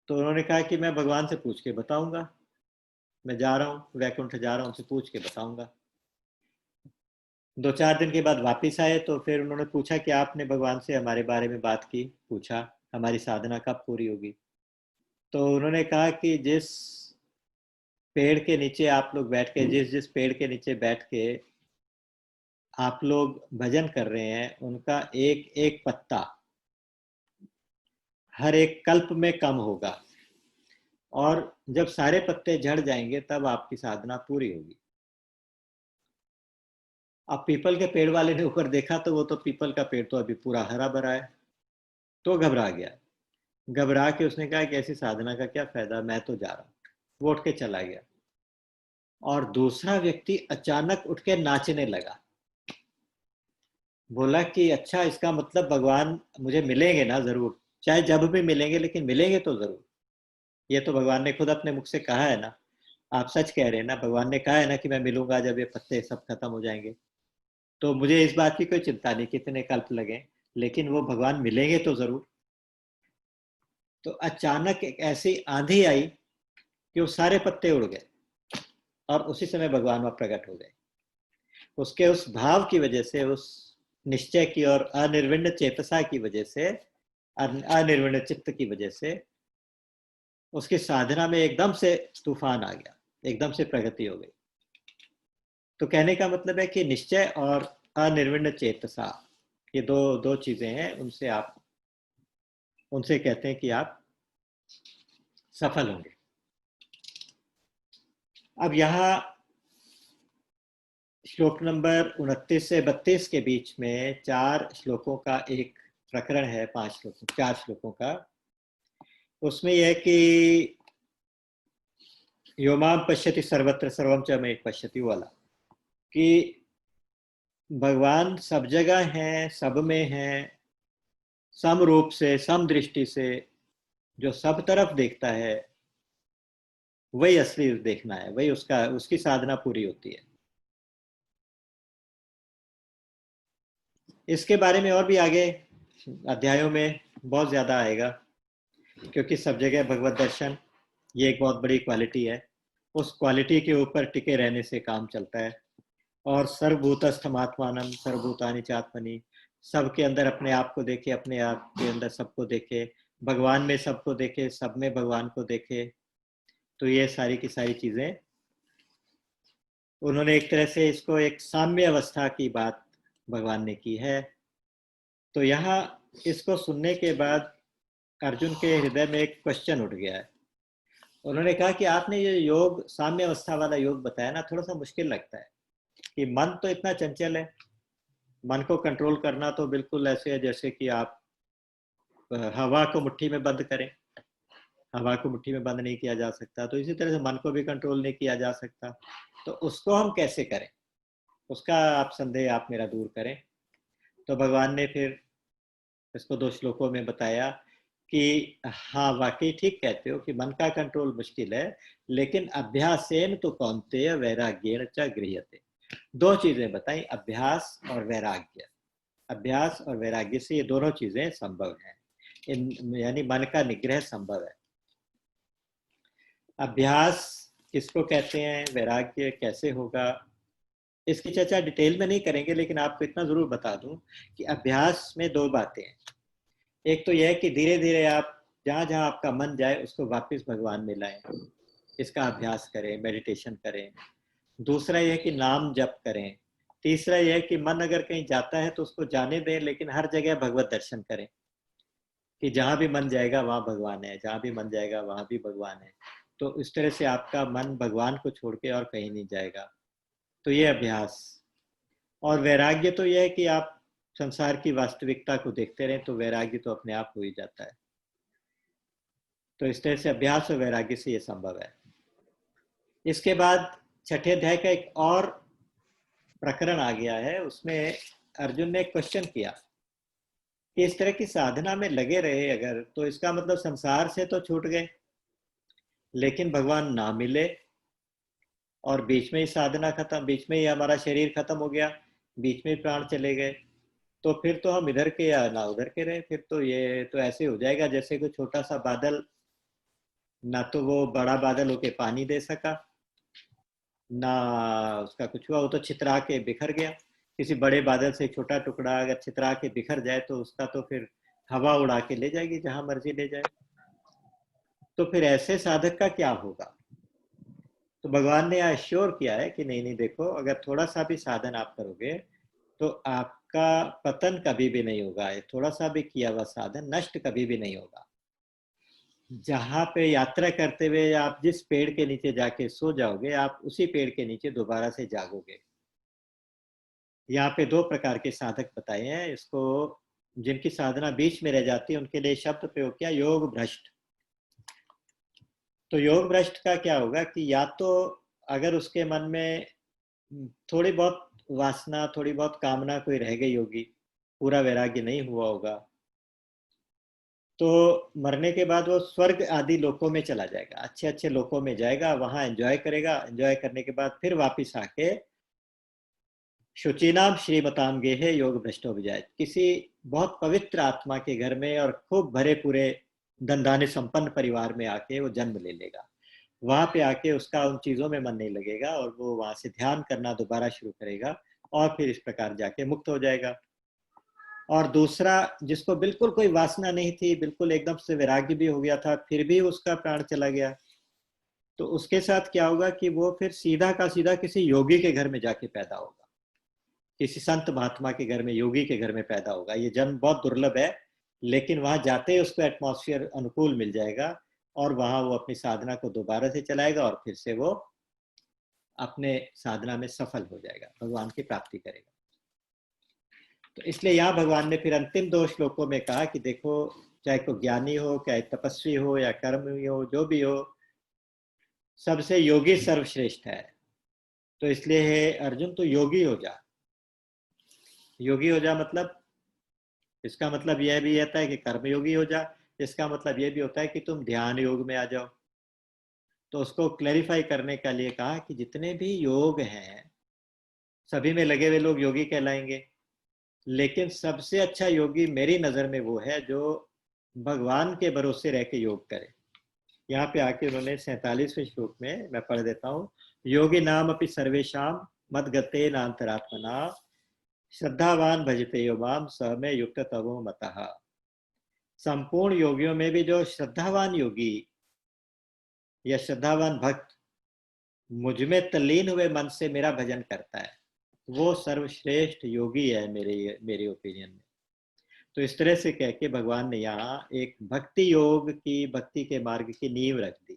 Speaker 1: तो उन्होंने कहा कि मैं भगवान से पूछ के बताऊंगा, मैं जा रहा हूँ वैकुंठ जा रहा हूँ, उनसे पूछ के बताऊंगा। 2-4 दिन के बाद वापिस आए तो फिर उन्होंने पूछा कि आपने भगवान से हमारे बारे में बात की, पूछा हमारी साधना कब पूरी होगी। तो उन्होंने कहा कि जिस पेड़ के नीचे आप लोग बैठ के, जिस जिस पेड़ के नीचे बैठ के आप लोग भजन कर रहे हैं, उनका एक एक पत्ता हर एक कल्प में कम होगा, और जब सारे पत्ते झड़ जाएंगे तब आपकी साधना पूरी होगी। अब पीपल के पेड़ वाले ने ऊपर देखा तो वो तो पीपल का पेड़ तो अभी पूरा हरा भरा है, तो घबरा गया। घबरा के उसने कहा कि ऐसी साधना का क्या फायदा, मैं तो जा रहा हूँ। वो उठ के चला गया, और दूसरा व्यक्ति अचानक उठ के नाचने लगा। बोला कि अच्छा, इसका मतलब भगवान मुझे मिलेंगे ना जरूर, चाहे जब भी मिलेंगे लेकिन मिलेंगे तो जरूर। ये तो भगवान ने खुद अपने मुख से कहा है ना, आप सच कह रहे हैं ना, भगवान ने कहा है ना कि मैं मिलूंगा जब ये पत्ते सब खत्म हो जाएंगे। तो मुझे इस बात की कोई चिंता नहीं कितने कल्प लगे, लेकिन वो भगवान मिलेंगे तो जरूर। तो अचानक एक ऐसी आंधी आई कि वो सारे पत्ते उड़ गए, और उसी समय भगवान वहां प्रकट हो गए। उसके उस भाव की वजह से, उस निश्चय की और अनिर्विण्ण चेतसा की वजह से, अनिर्विण्ण चित्त की वजह से उसकी साधना में एकदम से तूफान आ गया, एकदम से प्रगति हो गई। तो कहने का मतलब है कि निश्चय और अनिर्विण्ण चेतसा, ये दो दो चीजें हैं, उनसे कहते हैं कि आप सफल होंगे। अब यहाँ श्लोक नंबर 29 से 32 के बीच में 4 श्लोकों का एक प्रकरण है, 4 श्लोकों का। उसमें यह है कि योमाम पश्यति सर्वत्र सर्वम च में पश्यति वाला, कि भगवान सब जगह हैं, सब में हैं, सम रूप से, सम दृष्टि से, जो सब तरफ देखता है वही असली देखना है, वही उसकी साधना पूरी होती है। इसके बारे में और भी आगे अध्यायों में बहुत ज्यादा आएगा, क्योंकि सब जगह भगवत दर्शन ये एक बहुत बड़ी क्वालिटी है। उस क्वालिटी के ऊपर टिके रहने से काम चलता है। और सर्वभूतस्थमात्मानम सर्वभूतानि चात्मनि, सबके अंदर अपने आप को देखे, अपने आप के अंदर सबको देखे, भगवान में सबको देखे, सब में भगवान को देखे। तो ये सारी की सारी चीजें उन्होंने एक तरह से इसको एक साम्य अवस्था की बात भगवान ने की है। तो यहाँ इसको सुनने के बाद अर्जुन के हृदय में एक क्वेश्चन उठ गया है। उन्होंने कहा कि आपने ये योग साम्य अवस्था वाला योग बताया ना, थोड़ा सा मुश्किल लगता है कि मन तो इतना चंचल है, मन को कंट्रोल करना तो बिल्कुल ऐसे है जैसे कि आप हवा को मुट्ठी में बंद करें। हवा को मुट्ठी में बंद नहीं किया जा सकता, तो इसी तरह से मन को भी कंट्रोल नहीं किया जा सकता। तो उसको हम कैसे करें, उसका आप संदेह आप मेरा दूर करें। तो भगवान ने फिर इसको 2 श्लोकों में बताया कि हाँ, वाकई ठीक कहते हो कि मन का कंट्रोल मुश्किल है, लेकिन अभ्यासेन तो कौन्तेय वैराग्येण च गृह्यते। 2 चीजें बताई, अभ्यास और वैराग्य। अभ्यास और वैराग्य से ये दोनों चीजें संभव हैं, यानी मन का निग्रह संभव है। अभ्यास किसको कहते हैं, वैराग्य कैसे होगा, इसकी चर्चा डिटेल में नहीं करेंगे, लेकिन आपको इतना जरूर बता दूं कि अभ्यास में 2 बातें हैं। एक तो यह है कि धीरे धीरे आप जहां जहां आपका मन जाए उसको वापस भगवान में लाएं, इसका अभ्यास करें, मेडिटेशन करें। दूसरा यह है कि नाम जप करें। तीसरा यह है कि मन अगर कहीं जाता है तो उसको जाने दें, लेकिन हर जगह भगवत दर्शन करें कि जहां भी मन जाएगा वहां भगवान है, जहां भी मन जाएगा वहां भी भगवान है। तो इस तरह से आपका मन भगवान को छोड़ के और कहीं नहीं जाएगा। तो ये अभ्यास। और वैराग्य तो यह है कि आप संसार की वास्तविकता को देखते रहें, तो वैराग्य तो अपने आप हो ही जाता है। तो इस तरह से अभ्यास और वैराग्य से ये संभव है। इसके बाद छठे अध्याय का एक और प्रकरण आ गया है। उसमें अर्जुन ने एक क्वेश्चन किया कि इस तरह की साधना में लगे रहे अगर, तो इसका मतलब संसार से तो छूट गए, लेकिन भगवान ना मिले और बीच में ही साधना खत्म, बीच में ही हमारा शरीर खत्म हो गया, बीच में ही प्राण चले गए, तो फिर तो हम इधर के या ना उधर के रहे। फिर तो ये तो ऐसे हो जाएगा जैसे कोई छोटा सा बादल, ना तो वो बड़ा बादल होके पानी दे सका, ना उसका कुछ हुआ, वो तो छितरा के बिखर गया। किसी बड़े बादल से छोटा टुकड़ा अगर छितरा के बिखर जाए तो उसका तो फिर हवा उड़ा के ले जाएगी जहां मर्जी ले जाए। तो फिर ऐसे साधक का क्या होगा। तो भगवान ने यह श्योर किया है कि नहीं नहीं, देखो अगर थोड़ा सा भी साधन आप करोगे तो आपका पतन कभी भी नहीं होगा। थोड़ा सा भी किया हुआ साधन नष्ट कभी भी नहीं होगा। जहां पे यात्रा करते हुए आप जिस पेड़ के नीचे जाके सो जाओगे, आप उसी पेड़ के नीचे दोबारा से जागोगे। यहाँ पे 2 प्रकार के साधक बताए हैं। इसको जिनकी साधना बीच में रह जाती है उनके लिए शब्द प्रयोग किया, योग भ्रष्ट। तो योग भ्रष्ट का क्या होगा कि या तो अगर उसके मन में थोड़ी बहुत वासना, थोड़ी बहुत कामना कोई रह गई होगी, पूरा वैराग्य नहीं हुआ होगा, तो मरने के बाद वो स्वर्ग आदि लोकों में चला जाएगा, अच्छे अच्छे लोकों में जाएगा, वहां एंजॉय करेगा। एंजॉय करने के बाद फिर वापिस आके शुचिनाम श्रीमताम गेहे योग भ्रष्टो विजाय, किसी बहुत पवित्र आत्मा के घर में और खूब भरे पूरे धनधान्य संपन्न परिवार में आके वो जन्म ले लेगा। वहां पे आके उसका उन चीजों में मन नहीं लगेगा और वो वहां से ध्यान करना दोबारा शुरू करेगा और फिर इस प्रकार जाके मुक्त हो जाएगा। और दूसरा, जिसको बिल्कुल कोई वासना नहीं थी, बिल्कुल एकदम से वैराग्य भी हो गया था, फिर भी उसका प्राण चला गया, तो उसके साथ क्या होगा कि वो फिर सीधा का सीधा किसी योगी के घर में जाके पैदा होगा, किसी संत महात्मा के घर में, योगी के घर में पैदा होगा। ये जन्म बहुत दुर्लभ है, लेकिन वहां जाते ही उसको एटमॉस्फेयर अनुकूल मिल जाएगा और वहां वो अपनी साधना को दोबारा से चलाएगा और फिर से वो अपने साधना में सफल हो जाएगा, भगवान की प्राप्ति करेगा। तो इसलिए यहाँ भगवान ने फिर अंतिम 2 श्लोकों में कहा कि देखो, चाहे कोई ज्ञानी हो, चाहे तपस्वी हो या कर्मी हो, जो भी हो, सबसे योगी सर्वश्रेष्ठ है। तो इसलिए हे अर्जुन, तो योगी हो जा। योगी हो जा मतलब, इसका मतलब यह भी रहता है कि कर्मयोगी हो जा, इसका मतलब यह भी होता है कि तुम ध्यान योग में आ जाओ। तो उसको क्लैरिफाई करने के लिए कहा कि जितने भी योग हैं सभी में लगे हुए लोग योगी कहलाएंगे, लेकिन सबसे अच्छा योगी मेरी नजर में वो है जो भगवान के भरोसे रह के योग करे। यहाँ पे आके उन्होंने 47वें श्लोक में मैं पढ़ देता हूँ, योगी नाम अपि सर्वेशाम मदगते नान्तरात्मना श्रद्धावान भजते यो माम स में युक्त तवो मतः। संपूर्ण योगियों में भी जो श्रद्धावान योगी या श्रद्धावान भक्त मुझ में तल्लीन हुए मन से मेरा भजन करता है, वो सर्वश्रेष्ठ योगी है मेरे ओपिनियन में। तो इस तरह से कह के भगवान ने यहाँ एक भक्ति योग की, भक्ति के मार्ग की नींव रख दी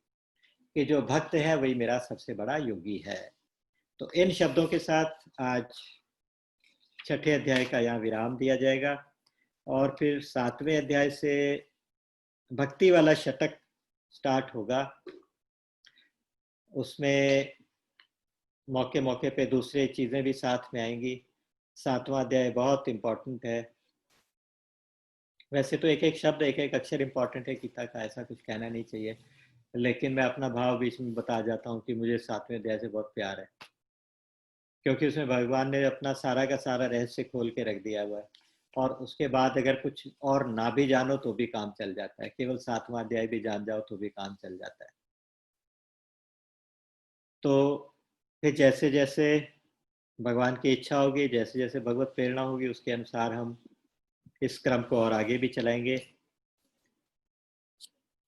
Speaker 1: कि जो भक्त है वही मेरा सबसे बड़ा योगी है। तो इन शब्दों के साथ आज छठे अध्याय का यहाँ विराम दिया जाएगा और फिर 7वें अध्याय से भक्ति वाला शतक स्टार्ट होगा। उसमें मौके मौके पे दूसरी चीजें भी साथ में आएंगी। 7वां अध्याय बहुत इंपॉर्टेंट है। वैसे तो एक एक शब्द, एक एक अक्षर इंपॉर्टेंट है गीता का, ऐसा कुछ कहना नहीं चाहिए, लेकिन मैं अपना भाव बीच में बता जाता हूँ कि मुझे 7वें अध्याय से बहुत प्यार है, क्योंकि उसमें भगवान ने अपना सारा का सारा रहस्य खोल के रख दिया हुआ है। और उसके बाद अगर कुछ और ना भी जानो तो भी काम चल जाता है, केवल 7वां अध्याय भी जान जाओ तो भी काम चल जाता है। तो फिर जैसे जैसे भगवान की इच्छा होगी, जैसे जैसे भगवत प्रेरणा होगी, उसके अनुसार हम इस क्रम को और आगे भी चलाएंगे।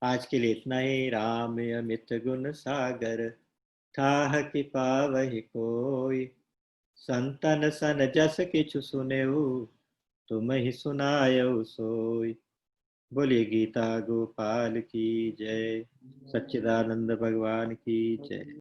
Speaker 1: आज के लिए इतना ही। राम अमित गुण सागर, थाह कि पावहि कोई, संतन सन जस किछु सुनेऊ, तुम ही सुनायऊ सोई। बोलिए गीता गोपाल की जय, सच्चिदानंद भगवान की जय।